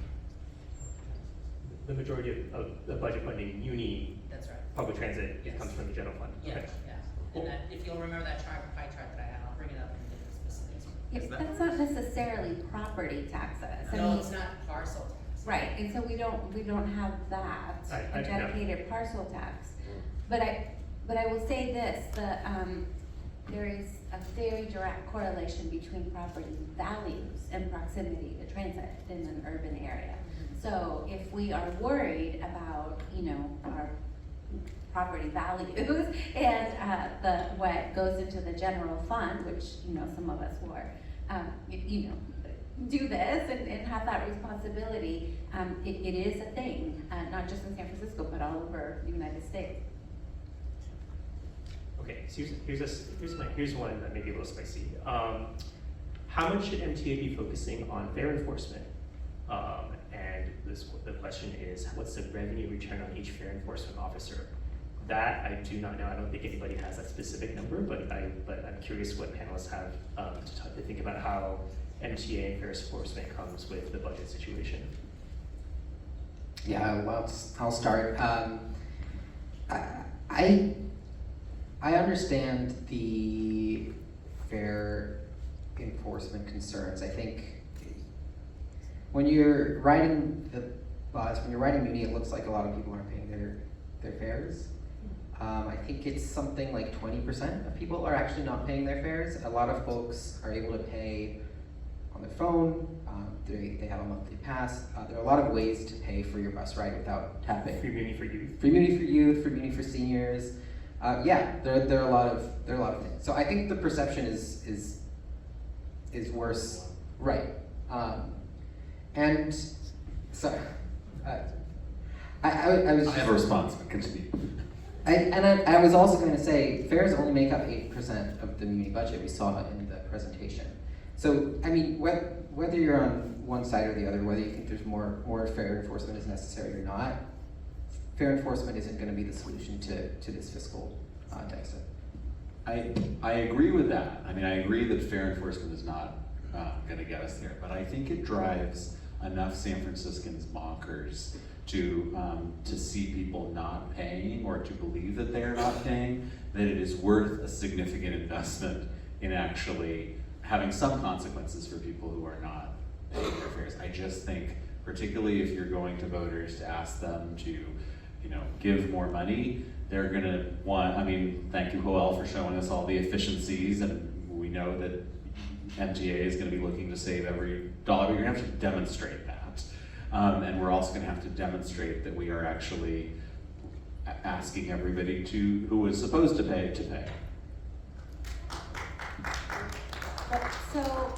The majority of the budget funding Muni That's right. public transit Yes. comes from the general fund. Yeah, Okay. yeah. And that, if you'll remember that pie chart that I had, I'll bring it up and get the specifics. Yes, that's not necessarily property taxes. I No, mean, it's not parcel tax. right, and so we don't have that, I- a dedicated parcel tax. But I will say this, there is a very direct correlation between property values and proximity to transit in an urban area. So if we are worried about, our property values and what goes into the general fund, which, some of us were, do this and have that responsibility, it is a thing, not just in San Francisco, but all over the United States. Okay, so here's one that may be a little spicy. How much should MTA be focusing on fare enforcement? And the question is, what's the revenue return on each fare enforcement officer? That I do not know. I don't think anybody has that specific number, but I'm curious what panelists have to think about how MTA and fare enforcement comes with the budget situation. Yeah, well, I'll start. I understand the fare enforcement concerns. I think when you're riding the bus, when you're riding Muni, it looks like a lot of people aren't paying their fares. I think it's something like 20% of people are actually not paying their fares. A lot of folks are able to pay on their phone. They have a monthly pass. There are a lot of ways to pay for your bus ride without tapping. Free Muni for youth. Free Muni for youth, free Muni for seniors. Yeah, there are a lot of things. So I think the perception is worse, right? And so I was. I have a response, but continue. I was also going to say fares only make up 8% of the Muni budget. We saw it in the presentation. So I mean, whether you're on one side or the other, whether you think there's more fare enforcement is necessary or not, fare enforcement isn't going to be the solution to this fiscal deficit. I agree with that. I mean, I agree that fair enforcement is not going to get us there, but I think it drives enough San Franciscans bonkers to see people not paying or to believe that they are not paying, that it is worth a significant investment in actually having some consequences for people who are not paying their fares. I just think, particularly if you're going to voters to ask them to, give more money, they're gonna want, thank you, Joel, for showing us all the efficiencies, and we know that MTA is gonna be looking to save every dollar, but you're gonna have to demonstrate that. And we're also gonna have to demonstrate that we are actually asking everybody who is supposed to pay, to pay. So,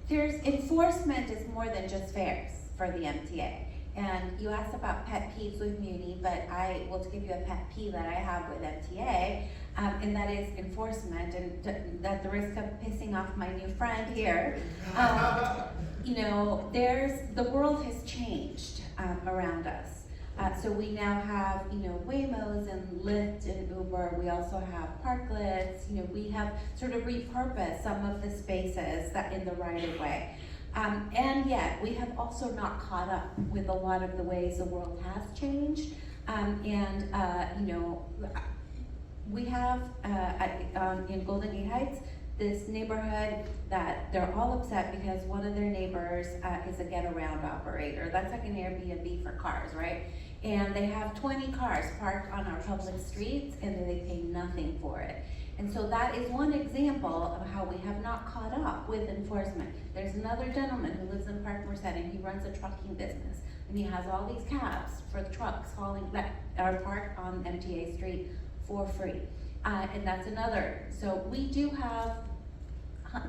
there's enforcement is more than just fares for the MTA. And you asked about pet peeves with Muni, but I will give you a pet peeve that I have with MTA, and that is enforcement, and at the risk of pissing off my new friend here. The world has changed around us. So we now have, Waymos and Lyft and Uber. We also have parklets. We have sort of repurposed some of the spaces that in the right of way. And yet, we have also not caught up with a lot of the ways the world has changed. We have in Golden Gate Heights, this neighborhood that they're all upset because one of their neighbors is a get-around operator. That's like an Airbnb for cars, right? And they have 20 cars parked on our public streets and they pay nothing for it. And so that is one example of how we have not caught up with enforcement. There's another gentleman who lives in Park Merced and he runs a trucking business. And he has all these cabs for the trucks that are parked on MTA Street for free. And that's another. So we do have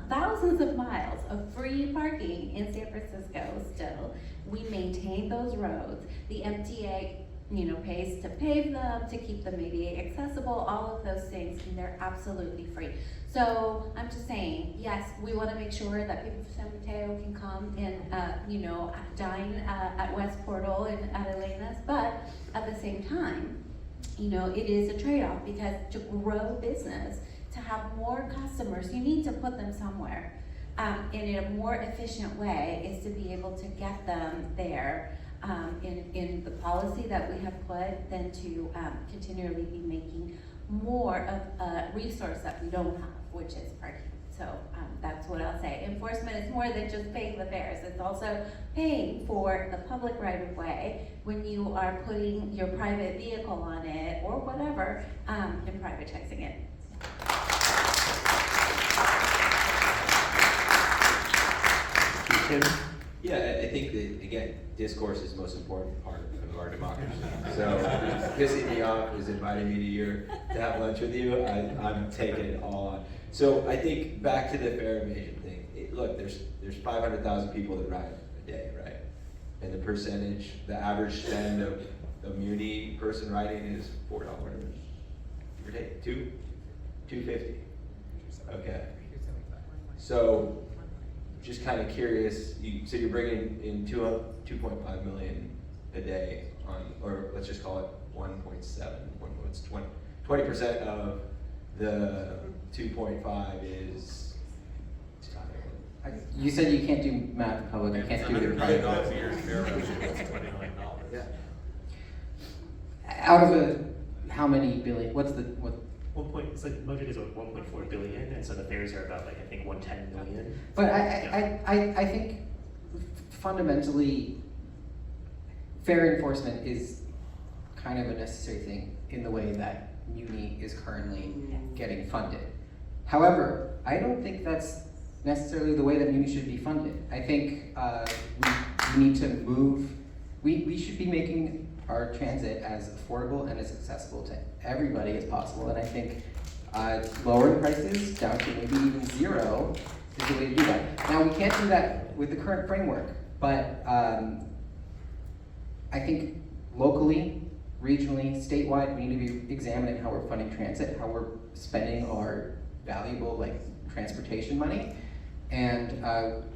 thousands of miles of free parking in San Francisco still. We maintain those roads. The MTA pays to pave them, to keep them ADA accessible, all of those things, and they're absolutely free. So I'm just saying, yes, we want to make sure that people from San Mateo can come and, dine at West Portal and at Elena's, but at the same time, it is a trade-off because to grow business, to have more customers, you need to put them somewhere. And in a more efficient way is to be able to get them there in the policy that we have put than to continually be making more of a resource that we don't have, which is parking. So that's what I'll say. Enforcement is more than just paying the fares. It's also paying for the public right of way when you are putting your private vehicle on it or whatever and privatizing it. Chen? Yeah, I think that, again, discourse is the most important part of our democracy. So, pissing me off is inviting me to have lunch with you. I'm taking it all on. So, I think back to the fare evasion thing. Look, there's 500,000 people that ride a day, right? And the average spend of a Muni person riding is $4, give or take, $2.50. Okay. So, just kind of curious, so you're bringing in 2.5 million a day or let's just call it 1.7, 20% of the 2.5 is, You said you can't do math in public, you can't do it in private. $100 million a year fare, which is $20 million. yeah. Out of how many billion, what? It's like budget is like 1.4 billion, and so the fares are about 110 million. But I think fundamentally, fare enforcement is kind of a necessary thing in the way that Muni is currently getting funded. However, I don't think that's necessarily the way that Muni should be funded. I think we need to move, we should be making our transit as affordable and as accessible to everybody as possible, and I think lowering prices down to maybe even zero is the way to do that. Now, we can't do that with the current framework, but I think locally, regionally, statewide, we need to be examining how we're funding transit, how we're spending our valuable transportation money, and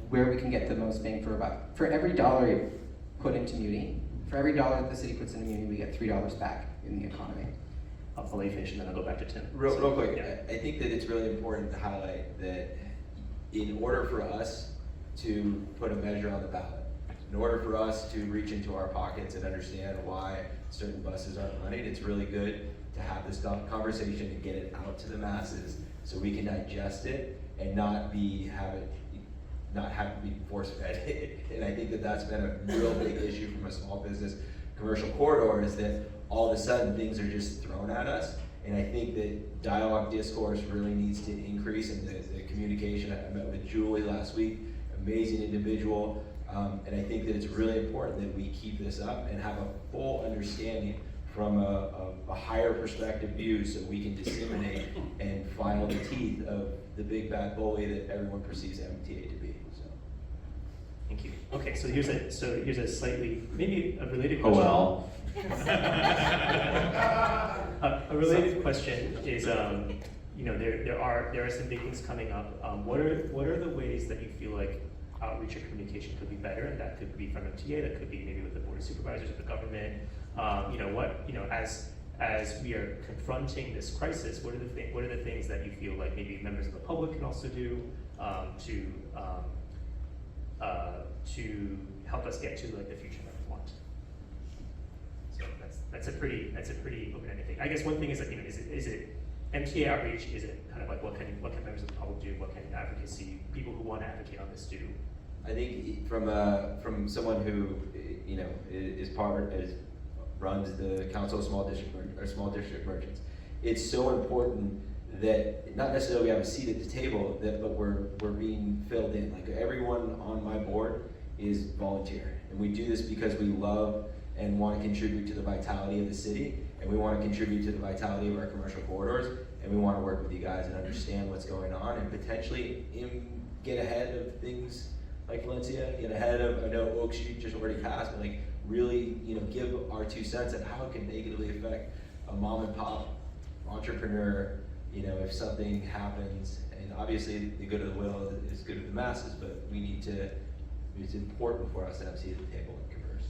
where we can get the most bang for buck. For every dollar you put into Muni, for every dollar that the city puts into Muni, we get $3 back in the economy. I'll fully finish and then I'll go back to Tim. Real quick, Yeah. I think that it's really important to highlight that in order for us to put a measure on the ballot, in order for us to reach into our pockets and understand why certain buses aren't running, it's really good to have this conversation and get it out to the masses so we can digest it and not have to be force fed. And I think that that's been a real big issue from a small business commercial corridor, is that all of a sudden things are just thrown at us. And I think that dialogue discourse really needs to increase in the communication. I met with Julie last week, amazing individual. And I think that it's really important that we keep this up and have a full understanding from a higher perspective view so we can disseminate and file the teeth of the big bad bully that everyone perceives MTA to be. So. Thank you. Okay, so here's a slightly, maybe a related Oh question. well. A related question is, there are some big things coming up. What are the ways that you feel like outreach or communication could be better? And that could be from MTA, that could be maybe with the Board of Supervisors, with the government. As we are confronting this crisis, what are the things that you feel like maybe members of the public can also do to help us get to like the future that we want? So that's a pretty open-ended thing. I guess one thing is that, is it MTA outreach? Is it kind of like what can members of the public do? What can advocacy people who want to advocate on this do? I think from someone who runs the Council of Small District Merchants, it's so important that not necessarily we have a seat at the table, but we're being filled in. Like everyone on my board is volunteer, and we do this because we love and want to contribute to the vitality of the city, and we want to contribute to the vitality of our commercial corridors, and we want to work with you guys and understand what's going on and potentially get ahead of things like Valencia, get ahead of, I know Oak Street just already passed, but like really, give our 2 cents on how it can negatively affect a mom and pop entrepreneur, if something happens. And obviously the good of the will is good of the masses, but it's important for us to have a seat at the table and converse.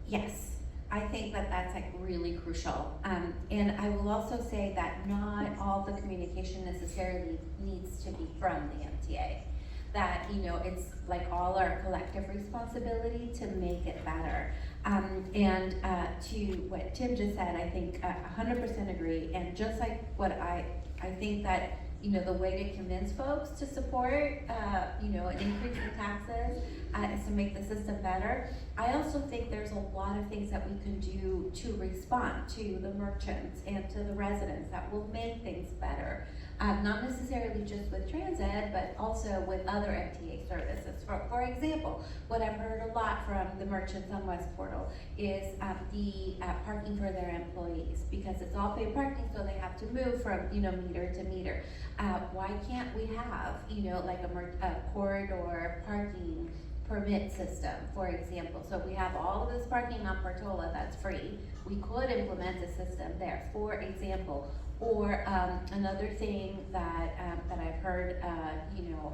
Yes, I think that that's like really crucial. And I will also say that not all the communication necessarily needs to be from the MTA. That, it's like all our collective responsibility to make it better. And to what Tim just said, I think 100% agree. And just like what I think that, the way to convince folks to support, an increase in taxes is to make the system better. I also think there's a lot of things that we can do to respond to the merchants and to the residents that will make things better. Not necessarily just with transit, but also with other MTA services. For example, what I've heard a lot from the merchants on West Portal is the parking for their employees, because it's all paid parking, so they have to move from meter to meter. Why can't we have like a corridor parking permit system, for example? So we have all of this parking on Portola that's free. We could implement a system there, for example. Or another thing that I've heard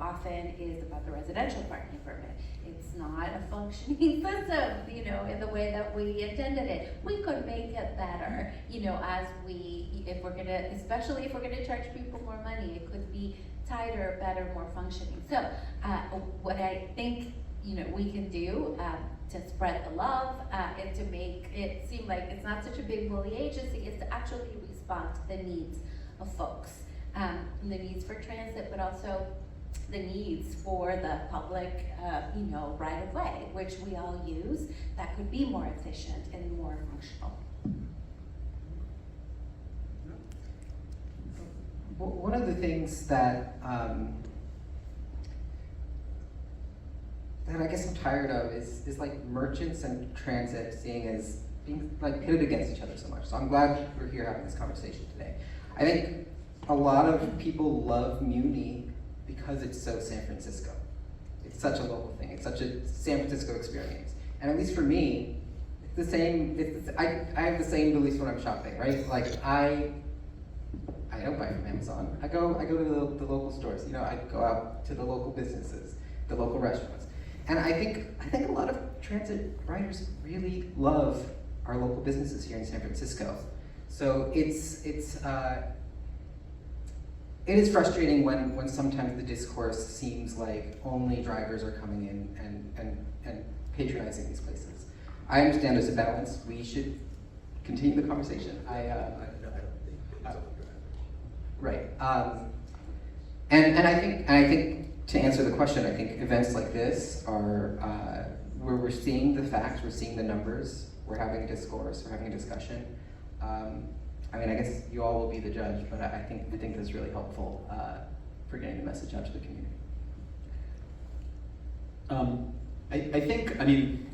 often is about the residential parking permit. It's not a functioning system, in the way that we intended it. We could make it better, especially if we're gonna charge people more money. It could be tighter, better, more functioning. So what I think we can do to spread the love and to make it seem like it's not such a big bully agency is to actually respond to the needs of folks, the needs for transit, but also the needs for the public, right of way, which we all use, that could be more efficient and more functional. One of the things that I guess I'm tired of is like merchants and transit seeing as being like pitted against each other so much. So I'm glad we're here having this conversation today. I think a lot of people love Muni because it's so San Francisco. It's such a local thing. It's such a San Francisco experience. And at least for me, it's the same. I have the same beliefs when I'm shopping, right? Like I don't buy from Amazon. I go to the local stores. I go out to the local businesses, the local restaurants. And I think a lot of transit riders really love our local businesses here in San Francisco. So it's it is frustrating when sometimes the discourse seems like only drivers are coming in and patronizing these places. I understand there's a balance. We should continue the conversation. I don't think it's all Right. And I think to answer the question, I think events like this are where we're seeing the facts, we're seeing the numbers, we're having a discourse, we're having a discussion. I mean, I guess you all will be the judge, but I think that's really helpful for getting the message out to the community. I think, I mean,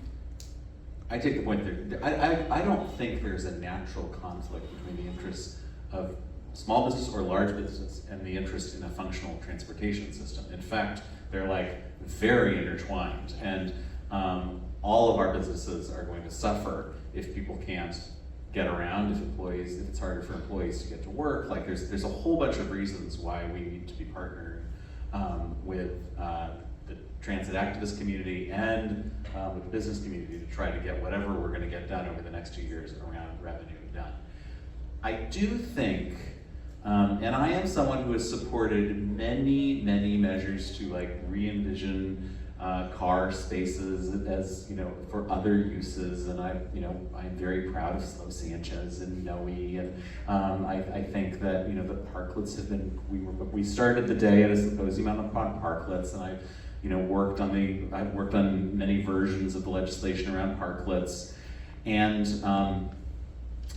I take the point there. I don't think there's a natural conflict between the interests of small business or large business and the interest in a functional transportation system. In fact, they're like very intertwined, and all of our businesses are going to suffer if people can't get around, if it's harder for employees to get to work. Like there's a whole bunch of reasons why we need to be partnering with the transit activist community and with the business community to try to get whatever we're going to get done over the next 2 years around revenue done. I do think, and I am someone who has supported many measures to like re-envision car spaces as, for other uses, and I'm very proud of Slow Sanchez and Noe, and I think that the parklets have been. We started the day at a symposium on parklets, and I've worked on many versions of the legislation around parklets, and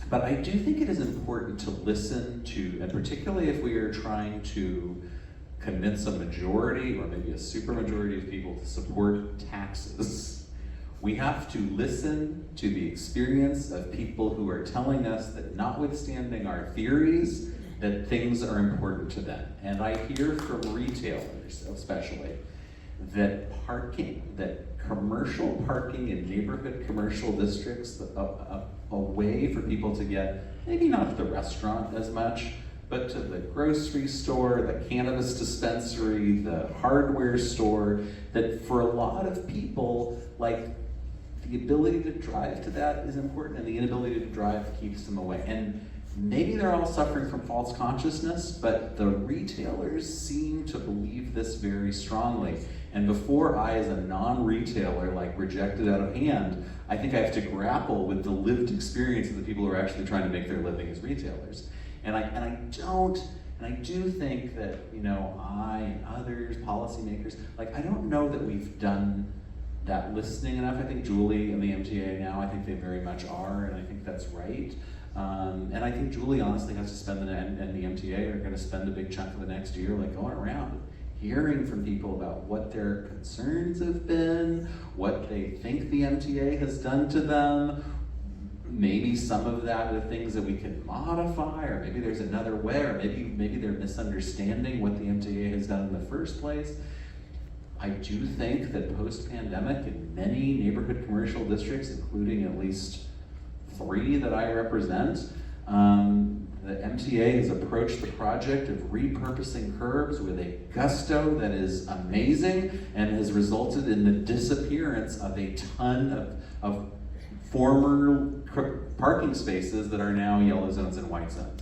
but I do think it is important to listen to, and particularly if we are trying to convince a majority or maybe a supermajority of people to support taxes, we have to listen to the experience of people who are telling us that, notwithstanding our theories, that things are important to them. And I hear from retailers especially that commercial parking in neighborhood commercial districts, a way for people to get, maybe not to the restaurant as much, but to the grocery store, the cannabis dispensary, the hardware store, that for a lot of people, like, the ability to drive to that is important, and the inability to drive keeps them away. And maybe they're all suffering from false consciousness, but the retailers seem to believe this very strongly. And before I, as a non-retailer, reject it out of hand, I think I have to grapple with the lived experience of the people who are actually trying to make their living as retailers. And I do think that, I and others, policymakers, I don't know that we've done that listening enough. I think Julie and the MTA now, I think they very much are, and I think that's right. And I think Julie honestly has to spend, and the MTA are going to spend a big chunk of the next year going around, hearing from people about what their concerns have been, what they think the MTA has done to them. Maybe some of that are things that we can modify, or maybe there's another way, or maybe they're misunderstanding what the MTA has done in the first place. I do think that post-pandemic in many neighborhood commercial districts, including at least 3 that I represent, the MTA has approached the project of repurposing curbs with a gusto that is amazing and has resulted in the disappearance of a ton of former parking spaces that are now yellow zones and white zones.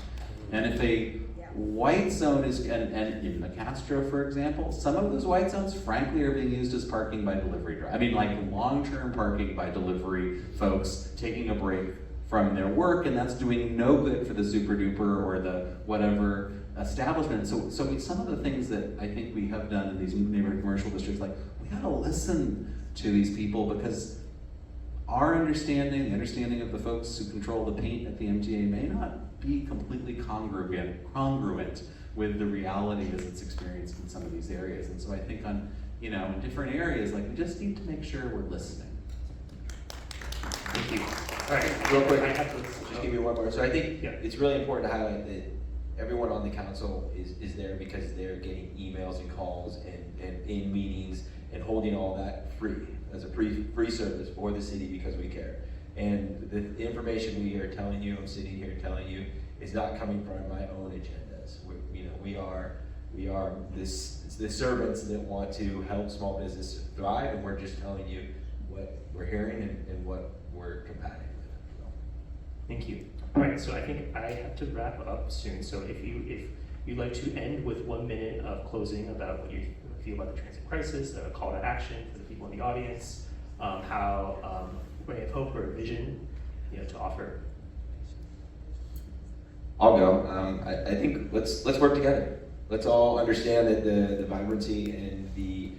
And if a white zone is, and in the Castro, for example, some of those white zones, frankly, are being used as parking by delivery. Long-term parking by delivery folks taking a break from their work, and that's doing no good for the super duper or the whatever establishment. So some of the things that I think we have done in these neighborhood commercial districts, we gotta listen to these people, because our understanding, the understanding of the folks who control the paint at the MTA may not be completely congruent with the reality as it's experienced in some of these areas. And so I think in different areas, we just need to make sure we're listening. Thank you. All right, Real quick, I have to just give you one more. So I think Yeah. it's really important to highlight that everyone on the council is there because they're getting emails and calls and in meetings and holding all that free as a free service for the city because we care. And the information we are telling you, I'm sitting here telling you, is not coming from my own agendas. We are the servants that want to help small business thrive, and we're just telling you what we're hearing and what we're combating with. So. Thank you. All right, so I think I have to wrap up soon. So if We'd like to end with 1 minute of closing about what you feel about the transit crisis, a call to action for the people in the audience, how ray of hope or a vision, to offer. I'll go. I think let's work together. Let's all understand that the vibrancy and the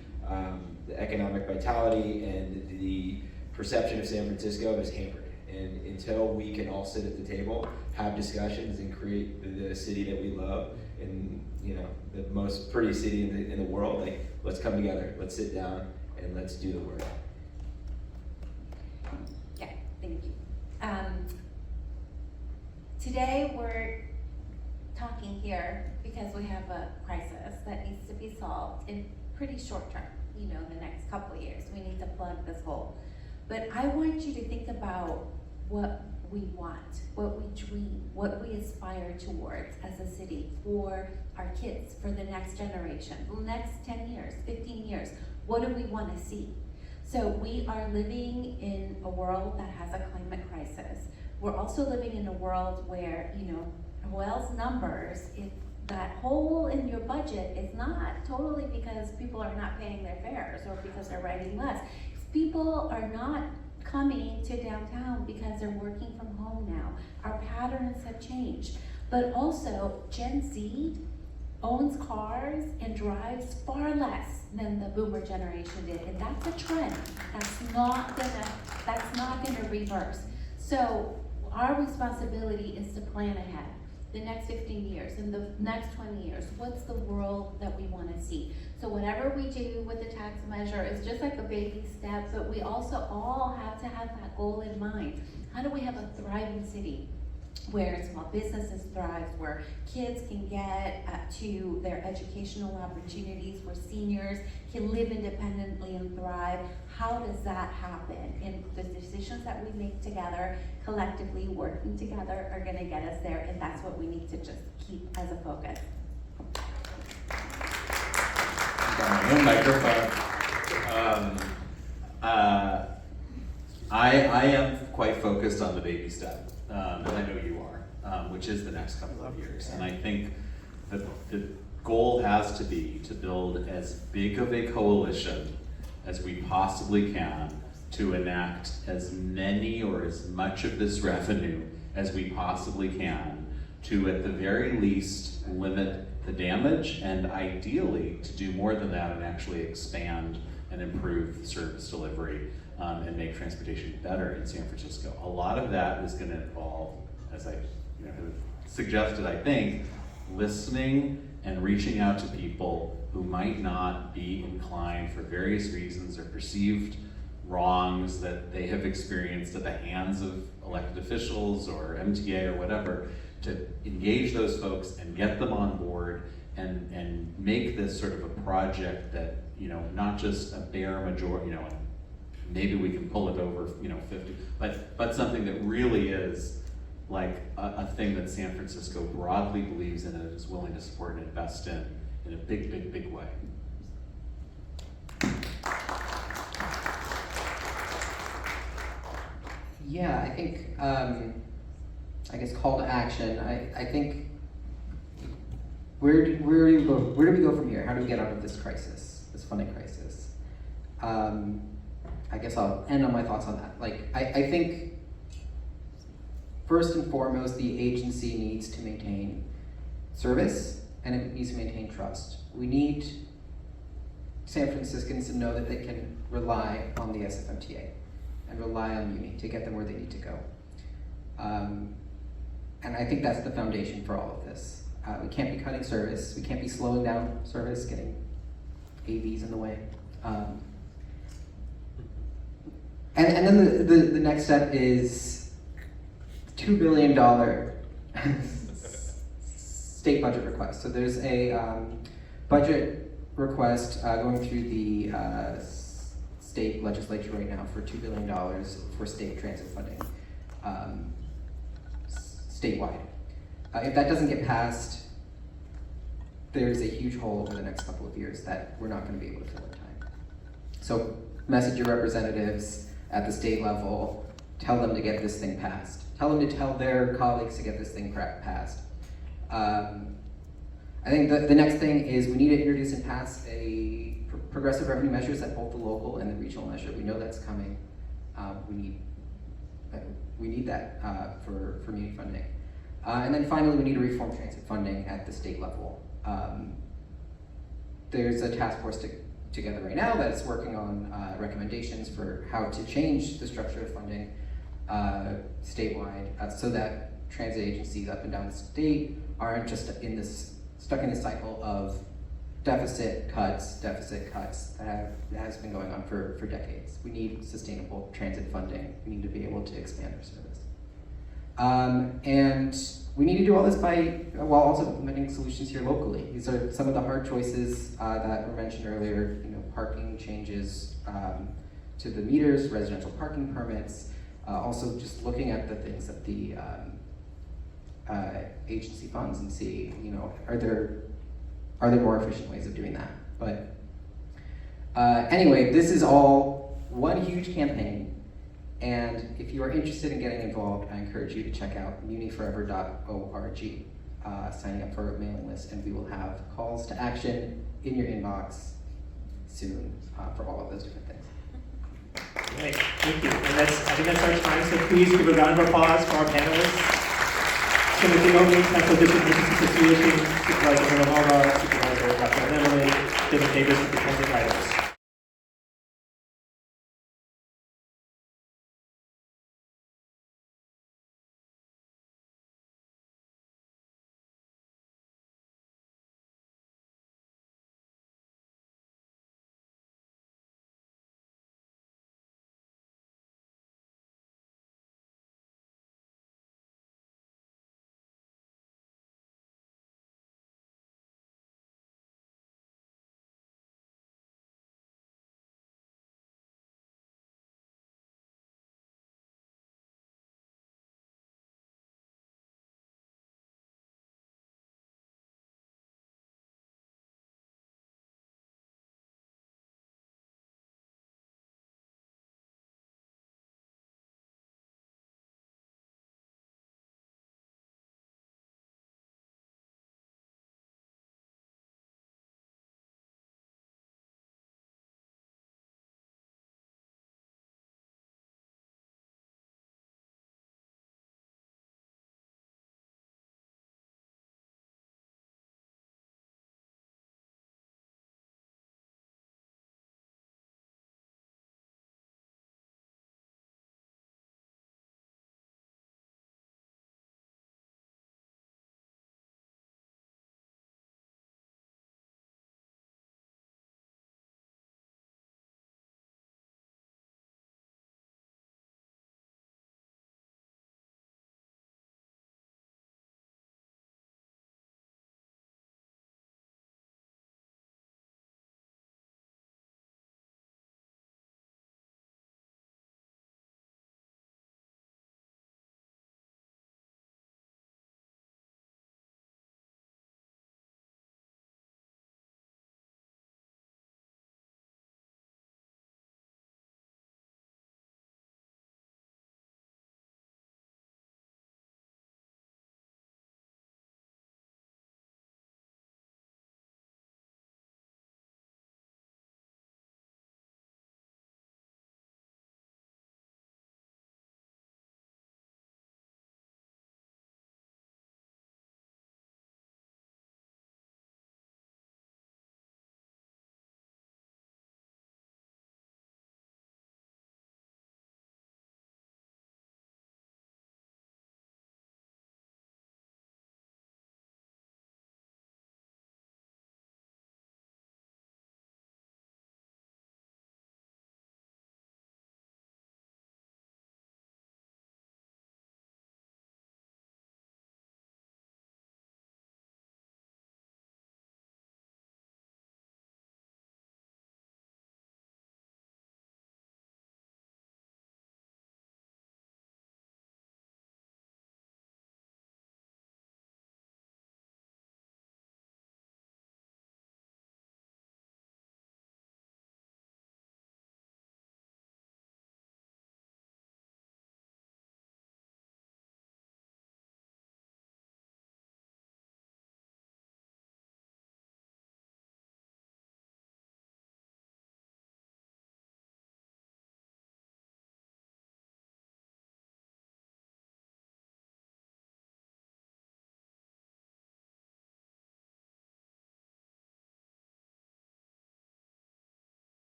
economic vitality and the perception of San Francisco is hampered. And until we can all sit at the table, have discussions, and create the city that we love, and the most pretty city in the world, like, let's come together, let's sit down, and let's do the work. Yeah, thank you. Today we're talking here because we have a crisis that needs to be solved in pretty short term, the next couple of years. We need to plug this hole. But I want you to think about what we want, what we dream, what we aspire towards as a city for our kids, for the next generation, the next 10 years, 15 years. What do we want to see? So we are living in a world that has a climate crisis. We're also living in a world where, Rafael's numbers, if that hole in your budget is not totally because people are not paying their fares or because they're riding less. People are not coming to downtown because they're working from home now. Our patterns have changed. But also, Gen Z owns cars and drives far less than the boomer generation did. And that's a trend. That's not gonna reverse. So our responsibility is to plan ahead. The next 15 years, in the next 20 years, what's the world that we want to see? So whatever we do with the tax measure is just like a baby step, but we also all have to have that goal in mind. How do we have a thriving city where small businesses thrive, where kids can get to their educational opportunities, where seniors can live independently and thrive? How does that happen? And the decisions that we make together, collectively working together, are gonna get us there, and that's what we need to just keep as a focus. No microphone. I am quite focused on the baby step, and I know you are, which is the next couple of years. And I think that the goal has to be to build as big of a coalition as we possibly can to enact as many or as much of this revenue as we possibly can to, at the very least, limit the damage, and ideally to do more than that and actually expand and improve the service delivery and make transportation better in San Francisco. A lot of that is going to involve, as I have suggested, I think, listening and reaching out to people who might not be inclined for various reasons or perceived wrongs that they have experienced at the hands of elected officials or MTA or whatever, to engage those folks and get them on board and make this sort of a project that, not just a bare majority, maybe we can pull it over, 50, but something that really is like a thing that San Francisco broadly believes in and is willing to support and invest in a big, big, big way. Yeah, I think, I guess call to action. I think, where do we go from here? How do we get out of this crisis, this funding crisis? I guess I'll end on my thoughts on that. I think, first and foremost, the agency needs to maintain service, and it needs to maintain trust. We need San Franciscans to know that they can rely on the SFMTA and rely on Muni to get them where they need to go. And I think that's the foundation for all of this. We can't be cutting service. We can't be slowing down service, getting AVs in the way. And then the next step is $2 billion state budget request. So there's a budget request going through the state legislature right now for $2 billion for state transit funding, statewide. If that doesn't get passed, there's a huge hole over the next couple of years that we're not going to be able to fill in time. So message your representatives at the state level, tell them to get this thing passed. Tell them to tell their colleagues to get this thing passed. I think the next thing is we need to introduce and pass a progressive revenue measures at both the local and the regional measure. We know that's coming. We need that for Muni funding. And then finally, we need to reform transit funding at the state level. There's a task force together right now that's working on recommendations for how to change the structure of funding statewide so that transit agencies up and down the state aren't just stuck in this cycle of deficit cuts that has been going on for decades. We need sustainable transit funding. We need to be able to expand our service. And we need to do all this while also implementing solutions here locally. These are some of the hard choices that were mentioned earlier, parking changes to the meters, residential parking permits, also just looking at the things that the agency funds and see, are there more efficient ways of doing that? But anyway, this is all one huge campaign. And if you are interested in getting involved, I encourage you to check out muniforever.org, signing up for a mailing list, and we will have calls to action in your inbox soon for all of those different things. Great, thank you. And I think that's our time, so please give a round of applause for our panelists. Timothy Omi, Central District Business Association, Supervisor Villanova, Supervisor Rafael Mandelman, David Davis with the Transit Riders.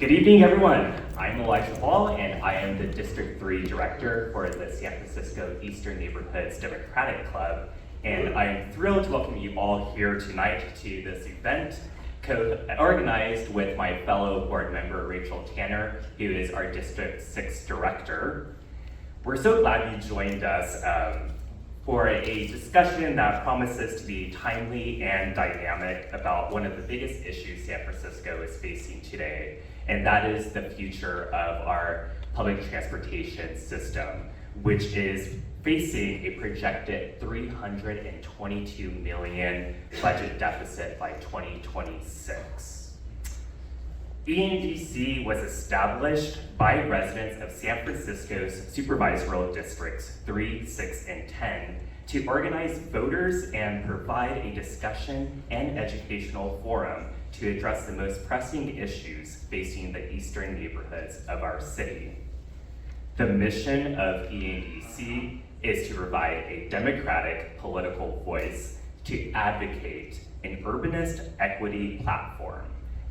Good evening, everyone. I'm Rafael, and I am the District 3 Director for the San Francisco Eastern Neighborhoods Democratic Club. And I'm thrilled to welcome you all here tonight to this event, co-organized with my fellow board member, Rachel Tanner, who is our District 6 Director. We're so glad you joined us for a discussion that promises to be timely and dynamic about one of the biggest issues San Francisco is facing today, and that is the future of our public transportation system, which is facing a projected $322 million budget deficit by 2026. ENDC was established by residents of San Francisco's supervisorial districts 3, 6, and 10 to organize voters and provide a discussion and educational forum to address the most pressing issues facing the eastern neighborhoods of our city. The mission of ENDC is to provide a democratic political voice to advocate an urbanist equity platform,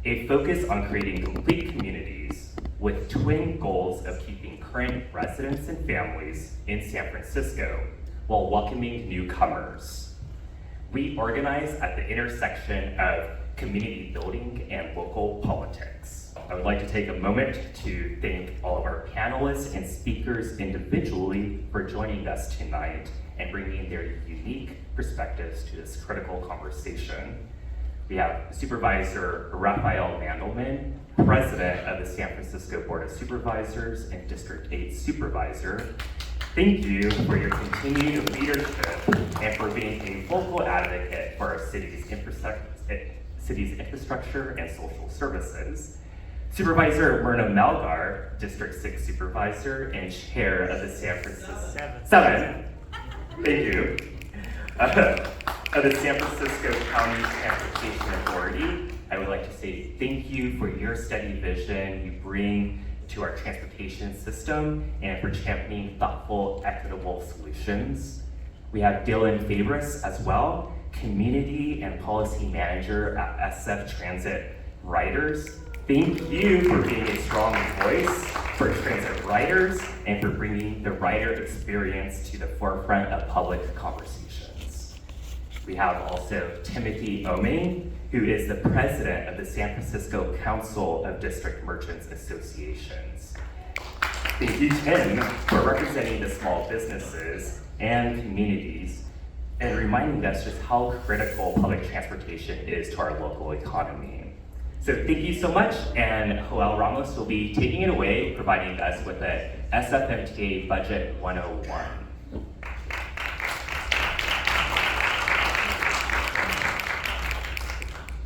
a focus on creating complete communities with twin goals of keeping current residents and families in San Francisco while welcoming newcomers. We organize at the intersection of community building and local politics. I would like to take a moment to thank all of our panelists and speakers individually for joining us tonight and bringing their unique perspectives to this critical conversation. We have Supervisor Rafael Mandelman, President of the San Francisco Board of Supervisors and District 8 Supervisor. Thank you for your continued leadership and for being a vocal advocate for our city's infrastructure and social services. Supervisor Myrna Malgar, District 6 Supervisor and Chair of the San Francisco... Seven. Thank you. Of the San Francisco County Transportation Authority, I would like to say thank you for your steady vision you bring to our transportation system and for championing thoughtful, equitable solutions. We have Dylan Fabris as well, Community and Policy Manager at SF Transit Riders. Thank you for being a strong voice for transit riders and for bringing the rider experience to the forefront of public conversations. We have also Timothy Oming, who is the president of the San Francisco Council of District Merchants Associations. Thank you, Tim, for representing the small businesses and communities and reminding us just how critical public transportation is to our local economy. So thank you so much, and Joel Ramos will be taking it away, providing us with a SFMTA Budget 101.